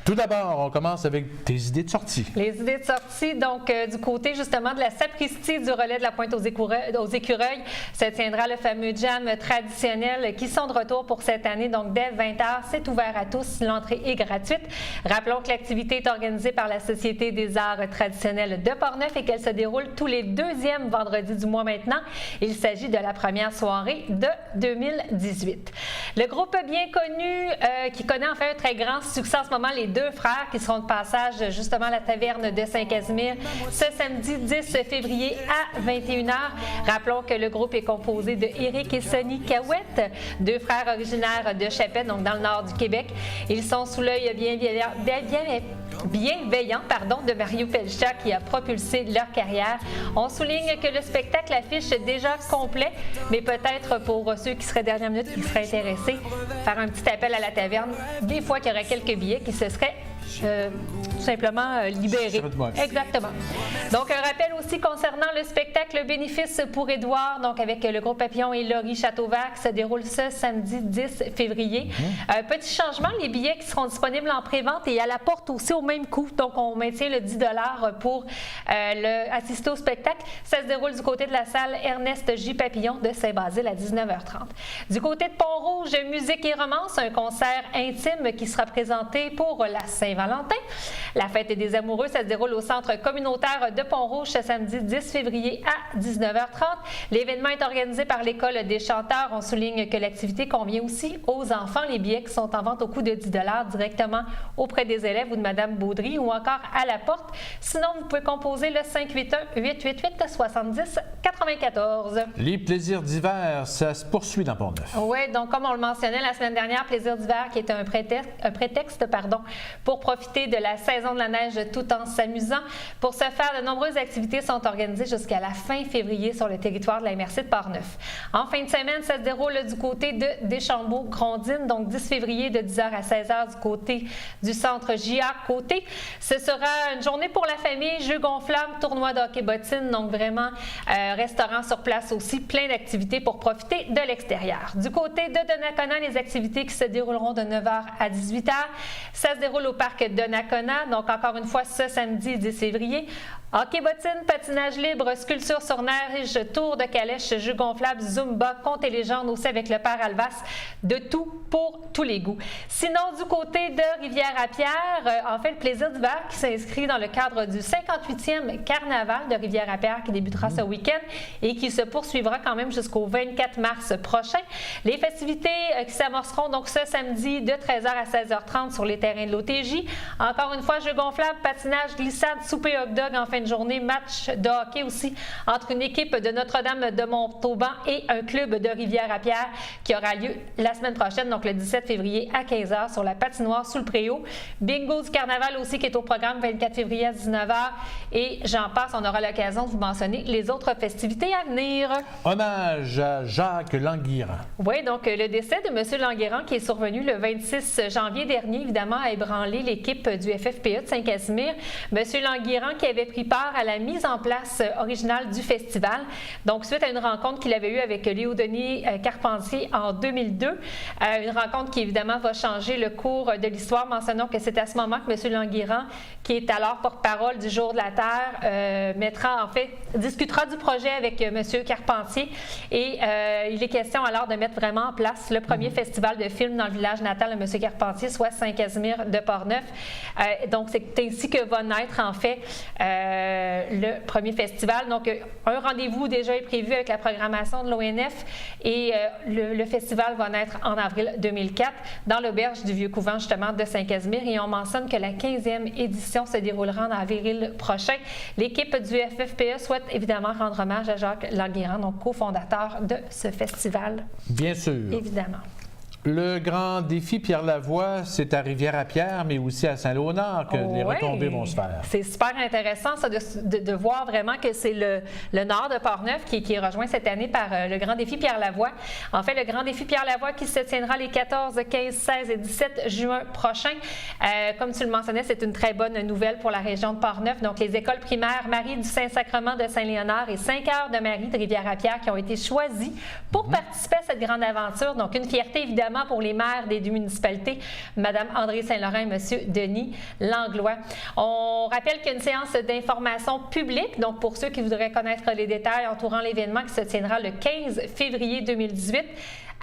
Tout d'abord, on commence avec tes idées de sortie. Les idées de sortie, donc du côté justement de la Sapristi du relais de la Pointe aux Écureuils, se tiendra le fameux jam traditionnel qui sont de retour pour cette année. Donc dès 20h, c'est ouvert à tous, l'entrée est gratuite. Rappelons que l'activité est organisée par la Société des arts traditionnels de Portneuf et qu'elle se déroule tous les deuxièmes vendredis du mois maintenant. Il s'agit de la première soirée de 2018. Le groupe bien connu qui connaît en fait un très grand succès en ce moment, les deux frères qui seront de passage justement à la taverne de Saint-Casimir ce samedi 10 février à 21h. Rappelons que le groupe est composé de Éric et Sonny Cahouette, deux frères originaires de Chapette, donc dans le nord du Québec. Ils sont sous l'œil bienveillant de Mario Pelchat qui a propulsé leur carrière. On souligne que le spectacle affiche déjà complet, mais peut-être pour ceux qui seraient dernière minute, qui seraient intéressés, faire un petit appel à la taverne. Des fois qu'il y aurait quelques billets qui se seraient tout simplement libérés. Exactement. Donc, un rappel aussi concernant le spectacle Bénéfice pour Édouard, donc avec le groupe Papillon et Laurie Châteauvac, qui se déroule ce samedi 10 février. Petit changement, les billets qui seront disponibles en pré-vente et à la porte aussi au même coût. Donc, on maintient le 10 $ pour assister au spectacle. Ça se déroule du côté de la salle Ernest J. Papillon de Saint-Basile à 19h30. Du côté de Pont-Rouge, musique et romance, un concert intime qui sera présenté pour la Saint-Valentin. La fête des amoureux, ça se déroule au centre communautaire de Pont-Rouge ce samedi 10 février à 19h30. L'événement est organisé par l'École des chanteurs. On souligne que l'activité convient aussi aux enfants. Les billets qui sont en vente au coût de 10 $ directement auprès des élèves ou de Mme Baudry ou encore à la porte. Sinon, vous pouvez composer le 581-888-70-94. Les plaisirs d'hiver, ça se poursuit dans Pont-Neuf. Oui, donc comme on le mentionnait la semaine dernière, Plaisirs d'hiver qui est un prétexte pour profiter de la saison de la neige tout en s'amusant. Pour ce faire, de nombreuses activités sont organisées jusqu'à la fin février sur le territoire de la MRC de Portneuf. En fin de semaine, ça se déroule du côté de Deschambault-Grondines, donc 10 février de 10h à 16h du côté du centre J.A. Côté. Ce sera une journée pour la famille, jeux gonflables, tournoi de hockey-bottine, donc vraiment restaurant sur place aussi, plein d'activités pour profiter de l'extérieur. Du côté de Donnacona, les activités qui se dérouleront de 9h à 18h, ça se déroule au parc Donnacona, donc encore une fois ce samedi 10 février. Hockey-bottine, patinage libre, sculpture sur neige, tour de calèche, jeux gonflables, zumba, contes et légendes aussi avec le père Alvas, de tout pour tous les goûts. Sinon, du côté de Rivière-à-Pierre, en fait, le plaisir d'hiver qui s'inscrit dans le cadre du 58e carnaval de Rivière-à-Pierre qui débutera ce week-end et qui se poursuivra quand même jusqu'au 24 mars prochain. Les festivités qui s'amorceront donc ce samedi de 13h à 16h30 sur les terrains de l'OTJ. Encore une fois, jeux gonflables, patinage, glissade, souper hot dog en fin de journée, match de hockey aussi entre une équipe de Notre-Dame de Montauban et un club de Rivière-à-Pierre qui aura lieu la semaine prochaine, donc le 17 février à 15h sur la patinoire sous le Préau. Bingo du carnaval aussi qui est au programme 24 février à 19h et j'en passe, on aura l'occasion de vous mentionner les autres festivités à venir. Hommage à Jacques Languirand. Oui, donc le décès de M. Languirand qui est survenu le 26 janvier dernier, évidemment, a ébranlé l'équipe du FFPE de Saint-Casimir. M. Languirand qui avait pris part à la mise en place originale du festival. Donc, suite à une rencontre qu'il avait eue avec Léo-Denis Carpentier en 2002, une rencontre qui, évidemment, va changer le cours de l'histoire. Mentionnons que c'est à ce moment que M. Languirand, qui est alors porte-parole du Jour de la Terre, discutera du projet avec M. Carpentier et il est question alors de mettre vraiment en place le premier festival de films dans le village natal de M. Carpentier, soit Saint-Casimir de Portneuf. Donc, c'est ainsi que va naître, en fait, le premier festival. Donc, un rendez-vous déjà est prévu avec la programmation de l'ONF et le festival va naître en avril 2004 dans l'auberge du Vieux-Couvent, justement, de Saint-Casimir. Et on mentionne que la 15e édition se déroulera en avril prochain. L'équipe du FFPE souhaite évidemment rendre hommage à Jacques Languirand, donc cofondateur de ce festival. Bien sûr. Évidemment. Le grand défi Pierre Lavoie, c'est à Rivière-à-Pierre, mais aussi à Saint-Léonard que les retombées vont se faire. C'est super intéressant ça, de voir vraiment que c'est le nord de Portneuf qui est rejoint cette année par le grand défi Pierre Lavoie. En fait, le grand défi Pierre Lavoie qui se tiendra les 14, 15, 16 et 17 juin prochains. Comme tu le mentionnais, c'est une très bonne nouvelle pour la région de Portneuf. Donc, les écoles primaires Marie du Saint-Sacrement de Saint-Léonard et 5 heures de Marie de Rivière-à-Pierre qui ont été choisies pour participer à cette grande aventure. Donc, une fierté évidemment évidemment pour les maires des deux municipalités, Mme André Saint-Laurent et M. Denis Langlois. On rappelle qu'il y a une séance d'information publique, donc pour ceux qui voudraient connaître les détails entourant l'événement qui se tiendra le 15 février 2018.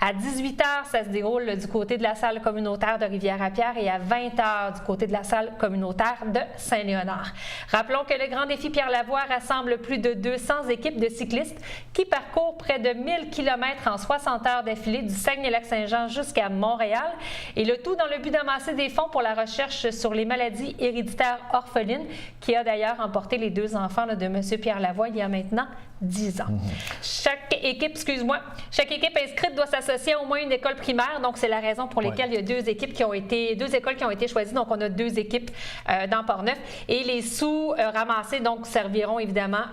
À 18h, ça se déroule du côté de la salle communautaire de Rivière-à-Pierre et à 20h du côté de la salle communautaire de Saint-Léonard. Rappelons que le Grand Défi Pierre Lavoie rassemble plus de 200 équipes de cyclistes qui parcourent près de 1000 km en 60 heures d'affilée du Saguenay-Lac-Saint-Jean jusqu'à Montréal, et le tout dans le but d'amasser des fonds pour la recherche sur les maladies héréditaires orphelines, qui a d'ailleurs emporté les 2 enfants de M. Pierre Lavoie il y a maintenant 10 ans. Chaque équipe inscrite doit s'associer à au moins une école primaire, donc c'est la raison pour laquelle il y a 2 écoles qui ont été choisies, donc on a 2 équipes dans Portneuf, et les sous ramassés donc serviront évidemment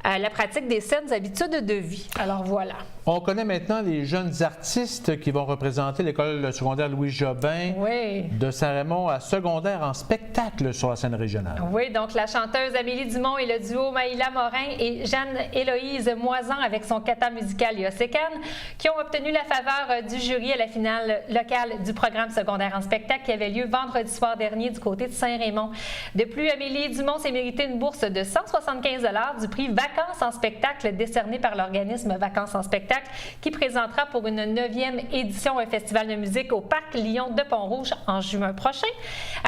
à la pratique des saines habitudes de vie. Alors voilà. On connaît maintenant les jeunes artistes qui vont représenter l'école secondaire Louis Jobin de Saint-Raymond à secondaire en spectacle sur la scène régionale. Oui, donc la chanteuse Amélie Dumont et le duo Maïla Morin et Jeanne-Héloïse Moisan avec son kata musical Yosekan qui ont obtenu la faveur du jury à la finale locale du programme secondaire en spectacle qui avait lieu vendredi soir dernier du côté de Saint-Raymond. De plus, Amélie Dumont s'est mérité une bourse de 175 $ du prix Vacances en spectacle décerné par l'organisme Vacances en spectacle qui présentera pour une 9e édition un festival de musique au Parc Lion de Pont-Rouge en juin prochain.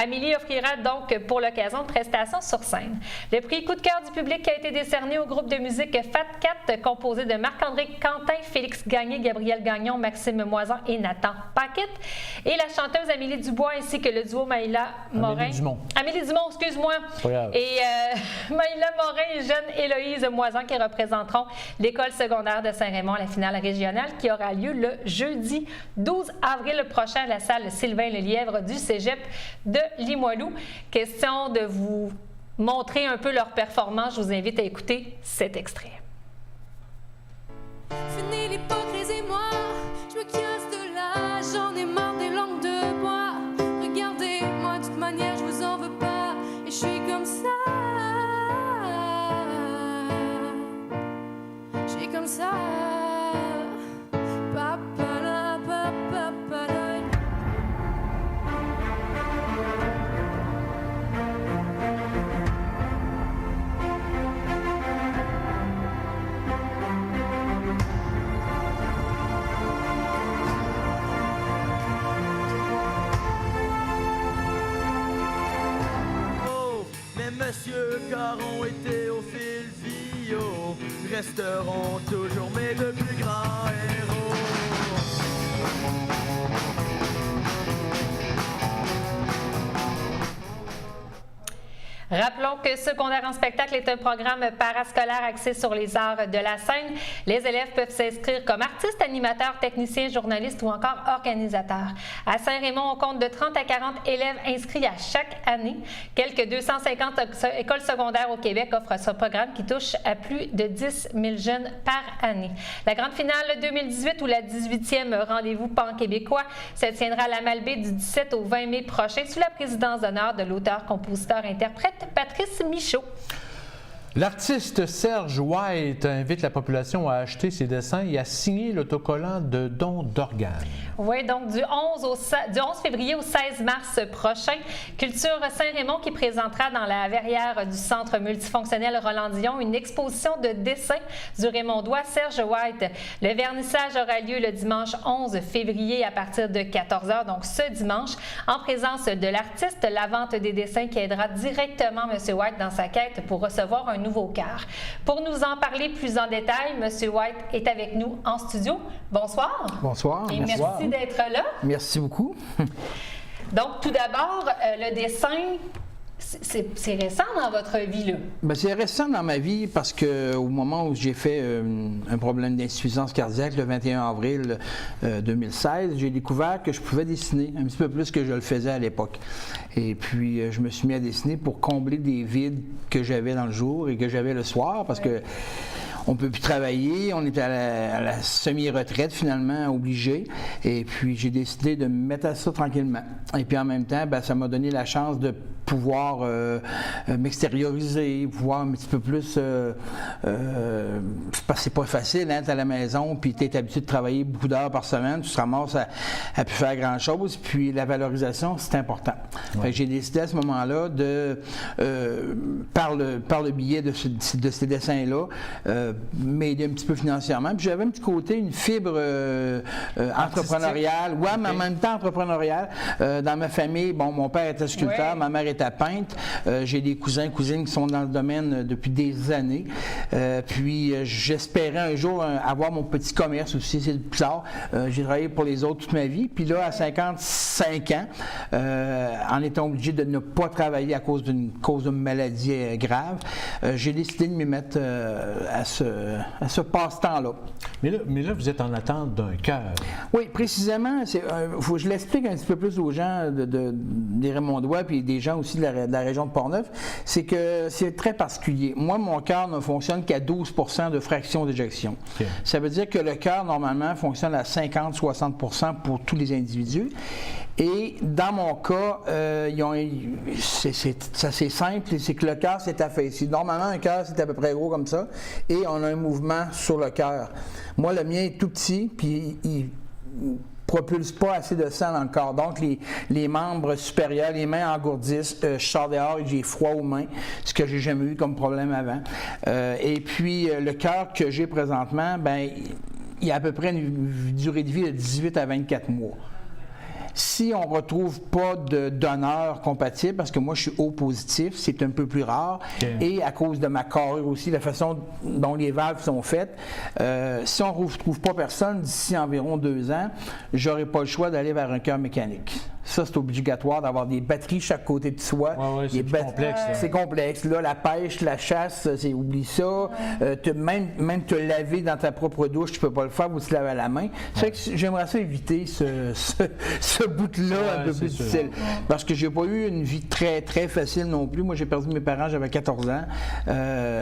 Amélie offrira donc pour l'occasion de prestations sur scène. Le prix coup de cœur du public a été décerné au groupe de musique Fat Cat composé de Marc-André Quentin, Félix Gagné, Gabriel Gagnon, Maxime Moisan et Nathan Paquette. Et la chanteuse Amélie Dubois ainsi que le duo Maïla Morin. Amélie Dumont, excuse-moi. Et Maïla Morin et Jeanne-Héloïse Moisan qui représenteront l'école secondaire de Saint-Raymond à la finale régionale qui aura lieu le jeudi 12 avril prochain à la salle Sylvain Lelièvre du Cégep de Limoilou. Question de vous montrer un peu leur performance. Je vous invite à écouter cet extrait. Fini l'hypocrisie, moi, je me casse de là, j'en ai marre des langues de bois. Regardez-moi, de toute manière, je vous en veux pas, et je suis comme ça. Je suis comme ça. Messieurs, car ont été au fil Vio, resteront toujours mes 2 plus grands héros. Rappelons que Secondaire en spectacle est un programme parascolaire axé sur les arts de la scène. Les élèves peuvent s'inscrire comme artistes, animateurs, techniciens, journalistes ou encore organisateurs. À Saint-Raymond, on compte de 30 à 40 élèves inscrits à chaque année. Quelques 250 écoles secondaires au Québec offrent ce programme qui touche à plus de 10 000 jeunes par année. La grande finale 2018 ou la 18e rendez-vous pan-québécois se tiendra à la Malbaie du 17 au 20 mai prochain sous la présidence d'honneur de l'auteur-compositeur-interprète Patrice Michaud. L'artiste Serge White invite la population à acheter ses dessins et à signer l'autocollant de don d'organes. Oui, donc du 11 février au 16 mars prochain, Culture Saint-Raymond qui présentera dans la verrière du Centre multifonctionnel Roland-Dion une exposition de dessins du Raymondois Serge White. Le vernissage aura lieu le dimanche 11 février à partir de 14h, donc ce dimanche, en présence de l'artiste, la vente des dessins qui aidera directement M. White dans sa quête pour recevoir un nouveau cœur. Pour nous en parler plus en détail, M. White est avec nous en studio. Bonsoir. Bonsoir. Et merci d'être là. Merci beaucoup. Donc, tout d'abord, le dessin, c'est récent dans votre vie, là? Bien, c'est récent dans ma vie parce qu'au moment où j'ai fait un problème d'insuffisance cardiaque le 21 avril 2016, j'ai découvert que je pouvais dessiner un petit peu plus que je le faisais à l'époque. Et puis, je me suis mis à dessiner pour combler des vides que j'avais dans le jour et que j'avais le soir parce que on ne peut plus travailler, on est à la semi-retraite finalement, obligé. Et puis j'ai décidé de me mettre à ça tranquillement. Et puis en même temps, ça m'a donné la chance de pouvoir m'extérioriser, pouvoir un petit peu plus... parce que c'est pas facile, hein, t'es à la maison, puis t'es habitué de travailler beaucoup d'heures par semaine, tu te ramasses à plus faire grand-chose, puis la valorisation, c'est important. Fait que j'ai décidé à ce moment-là de, par le biais de ces dessins-là, m'aider un petit peu financièrement. Puis j'avais un petit côté, une fibre entrepreneuriale, mais en même temps entrepreneuriale. Dans ma famille, bon, mon père était sculpteur, ma mère était peintre. J'ai des cousins, cousines qui sont dans le domaine depuis des années. Puis j'espérais un jour avoir mon petit commerce aussi, c'est plus tard. J'ai travaillé pour les autres toute ma vie. Puis là, à 55 ans, en étant obligé de ne pas travailler à cause d'une maladie grave, j'ai décidé de me mettre à ce passe-temps-là. Mais là, vous êtes en attente d'un cœur. Oui, précisément. Faut que je l'explique un petit peu plus aux gens des Raymondois puis des gens aussi de la région de Portneuf. C'est que c'est très particulier. Moi, mon cœur ne fonctionne qu'à 12 % de fraction d'éjection. Okay. Ça veut dire que le cœur, normalement, fonctionne à 50-60 % pour tous les individus. Et dans mon cas, c'est simple, c'est que le cœur s'est affaissé. Normalement, un cœur, c'est à peu près gros comme ça, et on a un mouvement sur le cœur. Moi, le mien est tout petit, puis il propulse pas assez de sang dans le corps. Donc, les membres supérieurs, les mains engourdissent, je sors dehors et j'ai froid aux mains, ce que j'ai jamais eu comme problème avant. Et puis, le cœur que j'ai présentement, il y a à peu près une durée de vie de 18 à 24 mois. Si on ne retrouve pas de donneur compatible, parce que moi je suis O positif, c'est un peu plus rare, et à cause de ma carrure aussi, la façon dont les valves sont faites, si on ne retrouve pas personne d'ici environ 2 ans, j'aurai pas le choix d'aller vers un cœur mécanique. Ça, c'est obligatoire d'avoir des batteries chaque côté de soi. C'est complexe. C'est complexe. Là, la pêche, la chasse, oublie ça. Même te laver dans ta propre douche, tu peux pas le faire, vous te laver à la main. Ça fait que j'aimerais ça éviter ce bout-là un peu plus difficile. Parce que j'ai pas eu une vie très, très facile non plus. Moi, j'ai perdu mes parents, j'avais 14 ans.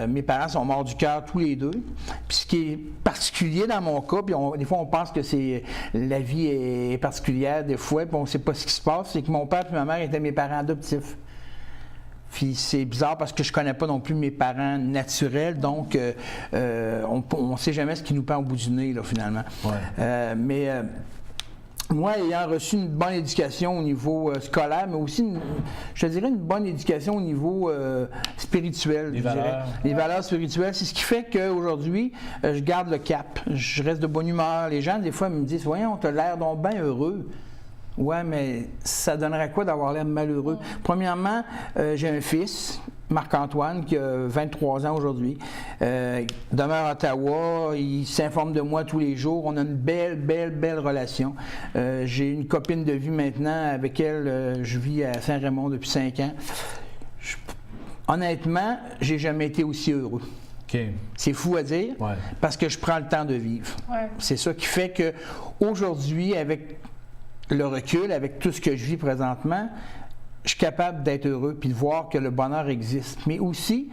Mes parents sont morts du cœur tous les deux. Puis ce qui est particulier dans mon cas, puis des fois on pense que la vie est particulière des fois, puis on sait pas ce qui se passe, c'est que mon père et ma mère étaient mes parents adoptifs. Puis c'est bizarre parce que je connais pas non plus mes parents naturels, donc on sait jamais ce qui nous pend au bout du nez, là, finalement. Moi, ayant reçu une bonne éducation au niveau scolaire, mais aussi, je te dirais, une bonne éducation au niveau spirituel. Les valeurs spirituelles, c'est ce qui fait qu'aujourd'hui, je garde le cap. Je reste de bonne humeur. Les gens, des fois, me disent « Voyons, t'as l'air donc bien heureux. » Ouais, mais ça donnerait quoi d'avoir l'air malheureux? Premièrement, j'ai un fils, Marc-Antoine, qui a 23 ans aujourd'hui, demeure à Ottawa, il s'informe de moi tous les jours, on a une belle relation. J'ai une copine de vie maintenant avec elle, je vis à Saint-Raymond depuis 5 ans. Honnêtement, j'ai jamais été aussi heureux. Okay. C'est fou à dire, parce que je prends le temps de vivre. C'est ça qui fait qu'aujourd'hui, avec le recul, avec tout ce que je vis présentement, je suis capable d'être heureux puis de voir que le bonheur existe. Mais aussi,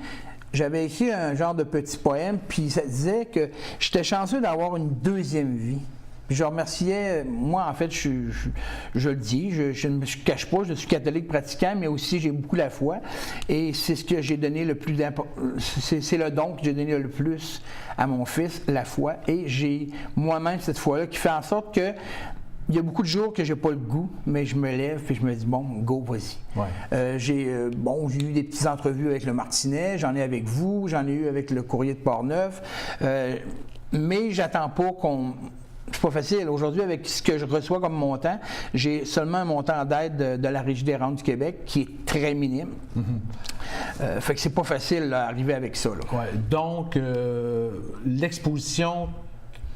j'avais écrit un genre de petit poème, puis ça disait que j'étais chanceux d'avoir une deuxième vie. Puis je remerciais, moi en fait, je le dis, je ne me cache pas, je suis catholique pratiquant, mais aussi j'ai beaucoup la foi. Et c'est ce que j'ai donné le plus d'importance, c'est le don que j'ai donné le plus à mon fils, la foi. Et j'ai moi-même cette foi-là qui fait en sorte que il y a beaucoup de jours que j'ai pas le goût, mais je me lève et je me dis, bon, go, vas-y. J'ai eu des petites entrevues avec le Martinet, j'en ai avec vous, j'en ai eu avec le Courrier de Portneuf, mais j'attends pas qu'on... C'est pas facile. Aujourd'hui, avec ce que je reçois comme montant, j'ai seulement un montant d'aide de la Régie des rentes du Québec qui est très minime. Fait que c'est pas facile d'arriver avec ça. Donc, l'exposition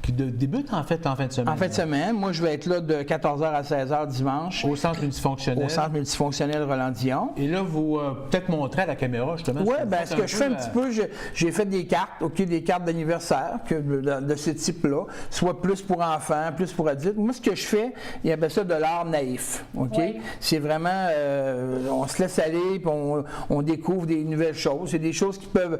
qui débute en fait en fin de semaine. En fin de semaine. Moi, je vais être là de 14h à 16h dimanche. Au centre multifonctionnel. Au centre multifonctionnel Roland-Dion. Et là, vous peut-être montrer à la caméra, justement. Oui, bien, ce que je fais un petit peu, j'ai fait des cartes, des cartes d'anniversaire de ce type-là, soit plus pour enfants, plus pour adultes. Moi, ce que je fais, il y avait ça de l'art naïf. C'est vraiment, on se laisse aller, puis on découvre des nouvelles choses. C'est des choses qui peuvent,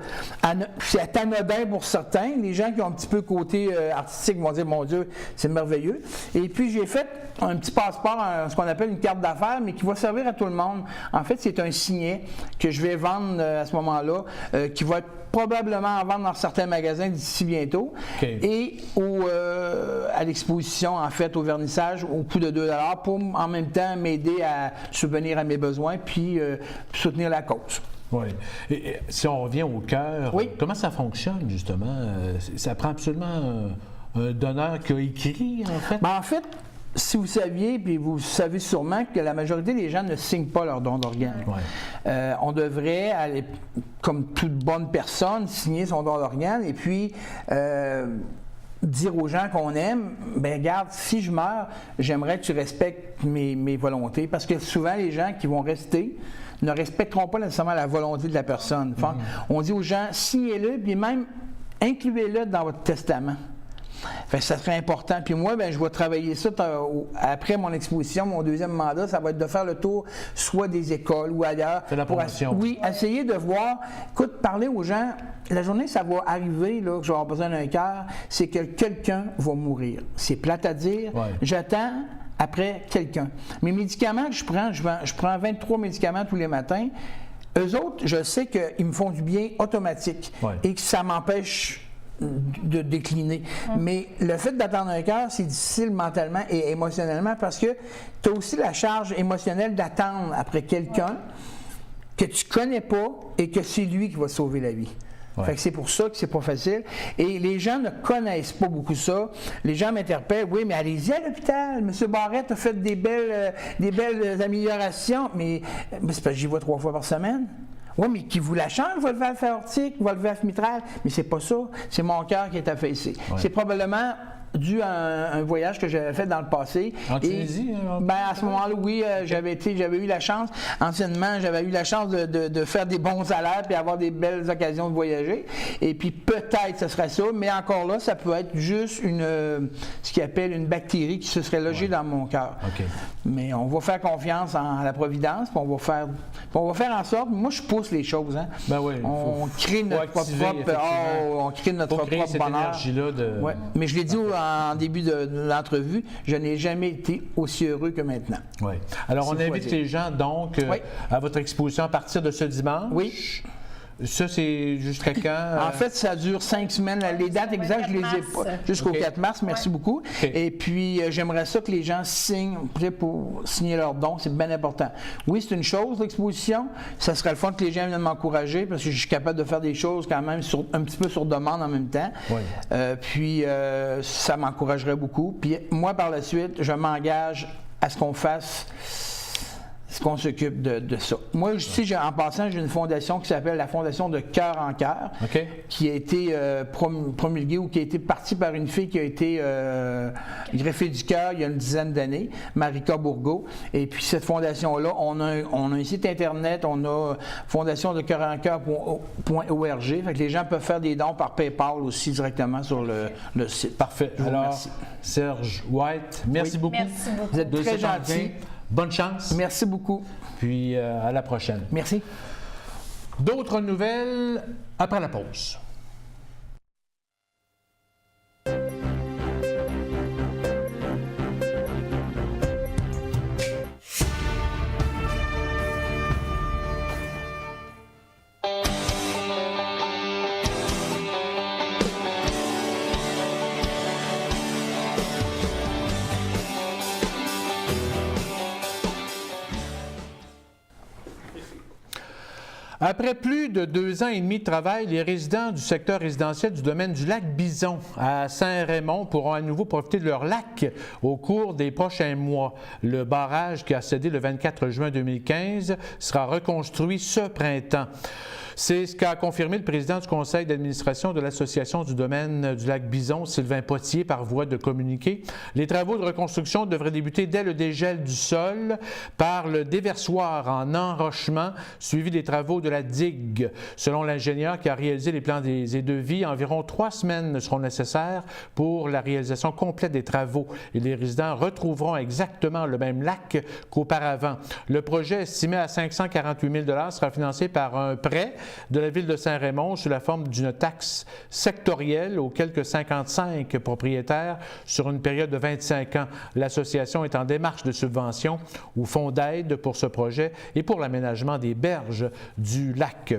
c'est anodin pour certains, les gens qui ont un petit peu côté artistique, fantastique, vont dire, mon Dieu, c'est merveilleux. Et puis, j'ai fait un petit passeport, ce qu'on appelle une carte d'affaires, mais qui va servir à tout le monde. En fait, c'est un signet que je vais vendre à ce moment-là, qui va être probablement en vente dans certains magasins d'ici bientôt. Et à l'exposition, en fait, au vernissage, au coût de 2 $ pour en même temps m'aider à subvenir à mes besoins puis soutenir la cause. Oui. Et si on revient au cœur, comment ça fonctionne, justement? Ça prend absolument un donneur qui a écrit, en fait? En fait, si vous saviez, puis vous savez sûrement que la majorité des gens ne signent pas leur don d'organes. On devrait, aller, comme toute bonne personne, signer son don d'organes et puis dire aux gens qu'on aime, bien regarde, si je meurs, j'aimerais que tu respectes mes volontés. Parce que souvent, les gens qui vont rester ne respecteront pas nécessairement la volonté de la personne. Enfin, on dit aux gens, signez-le, puis même incluez-le dans votre testament. Fait que ça serait important. Puis moi, je vais travailler ça après mon exposition, mon deuxième mandat, ça va être de faire le tour soit des écoles ou ailleurs. C'est la promotion. Essayer de voir, écoute, parler aux gens. La journée, ça va arriver, là, que je vais avoir besoin d'un cœur, c'est que quelqu'un va mourir. C'est plate à dire. J'attends après quelqu'un. Mes médicaments que je prends 23 médicaments tous les matins. Eux autres, je sais qu'ils me font du bien automatique et que ça m'empêche de décliner. Mais le fait d'attendre un cœur, c'est difficile mentalement et émotionnellement parce que tu as aussi la charge émotionnelle d'attendre après quelqu'un que tu connais pas et que c'est lui qui va te sauver la vie. Fait que c'est pour ça que c'est pas facile. Et les gens ne connaissent pas beaucoup ça. Les gens m'interpellent, oui, mais allez-y à l'hôpital. M. Barrette a fait des belles améliorations, mais c'est parce que j'y vais 3 fois par semaine. Oui, mais qui vous la change, votre valve aortique, votre valve mitrale. Mais c'est pas ça. C'est mon cœur qui est affaissé. C'est probablement dû à un voyage que j'avais fait dans le passé. En Tunisie? À ce moment-là, oui, j'avais eu la chance. Anciennement, j'avais eu la chance de faire des bons salaires et avoir des belles occasions de voyager. Et puis peut-être ce serait ça, mais encore là, ça peut être juste ce qu'ils appelle une bactérie qui se serait logée dans mon cœur. Mais on va faire confiance en la Providence, puis on va faire en sorte, moi je pousse les choses. Hein. On crée notre propre bonheur. Mais je l'ai dit en début de l'entrevue, je n'ai jamais été aussi heureux que maintenant. Alors, on invite les gens, donc, à votre exposition à partir de ce dimanche. Ça, c'est jusqu'à quand? En fait, ça dure 5 semaines. Les dates exactes, je ne les ai pas. Jusqu'au 4 mars, merci beaucoup. Et puis, j'aimerais ça que les gens signent pour signer leur don. C'est bien important. Oui, c'est une chose, l'exposition. Ça serait le fun que les gens viennent m'encourager parce que je suis capable de faire des choses quand même un petit peu sur demande en même temps. Puis, ça m'encouragerait beaucoup. Puis, moi, par la suite, je m'engage à ce qu'on fasse... qu'on s'occupe de ça. Moi, en passant, j'ai une fondation qui s'appelle la Fondation de Cœur en Cœur, qui a été promulguée ou qui a été partie par une fille qui a été greffée du cœur il y a une dizaine d'années, Marika Bourgault. Et puis cette fondation-là, on a un site Internet, on a fondationdecoeurencœur.org. Fait que les gens peuvent faire des dons par PayPal aussi directement sur le site. Parfait. Alors, Serge White, merci beaucoup. Merci beaucoup. Vous êtes très gentil. Bonne chance. Merci beaucoup. Puis à la prochaine. Merci. D'autres nouvelles après la pause. Après plus de 2 ans et demi de travail, les résidents du secteur résidentiel du domaine du lac Bison à Saint-Raymond pourront à nouveau profiter de leur lac au cours des prochains mois. Le barrage qui a cédé le 24 juin 2015 sera reconstruit ce printemps. C'est ce qu'a confirmé le président du conseil d'administration de l'Association du domaine du lac Bison, Sylvain Potier, par voie de communiqué. Les travaux de reconstruction devraient débuter dès le dégel du sol par le déversoir en enrochement, suivi des travaux de la digue. Selon l'ingénieur qui a réalisé les plans et devis, environ 3 semaines seront nécessaires pour la réalisation complète des travaux et les résidents retrouveront exactement le même lac qu'auparavant. Le projet, estimé à 548 000 $, sera financé par un prêt de la ville de Saint-Raymond sous la forme d'une taxe sectorielle aux quelques 55 propriétaires sur une période de 25 ans. L'association est en démarche de subvention ou fonds d'aide pour ce projet et pour l'aménagement des berges du lac.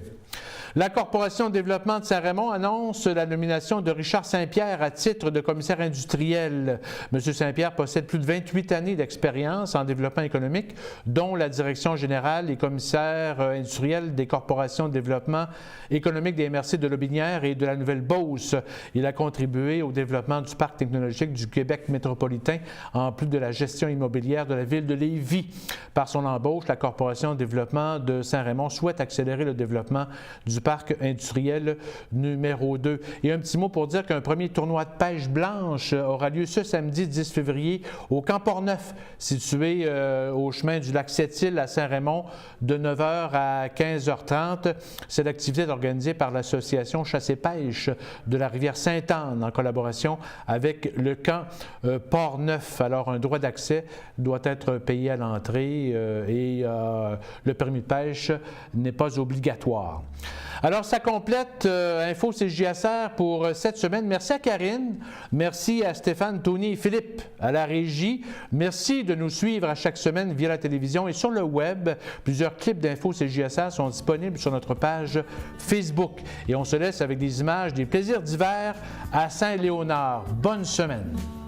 La Corporation de développement de Saint-Raymond annonce la nomination de Richard Saint-Pierre à titre de commissaire industriel. M. Saint-Pierre possède plus de 28 années d'expérience en développement économique, dont la direction générale et commissaire industriel des corporations de développement économique des MRC de Lotbinière et de la Nouvelle-Beauce. Il a contribué au développement du parc technologique du Québec métropolitain, en plus de la gestion immobilière de la ville de Lévis. Par son embauche, la Corporation de développement de Saint-Raymond souhaite accélérer le développement du parc industriel numéro 2. Et un petit mot pour dire qu'un premier tournoi de pêche blanche aura lieu ce samedi 10 février au Camp Port-Neuf, situé au chemin du lac Sept-Îles à Saint-Raymond, de 9h à 15h30. Cette activité est organisée par l'association Chasse et Pêche de la rivière Sainte-Anne en collaboration avec le Camp Port-Neuf. Alors, un droit d'accès doit être payé à l'entrée et le permis de pêche n'est pas obligatoire. Alors, ça complète Info CJSR pour cette semaine. Merci à Karine, merci à Stéphane, Tony et Philippe à la régie. Merci de nous suivre à chaque semaine via la télévision et sur le web. Plusieurs clips d'Info CJSR sont disponibles sur notre page Facebook. Et on se laisse avec des images des plaisirs d'hiver à Saint-Léonard. Bonne semaine!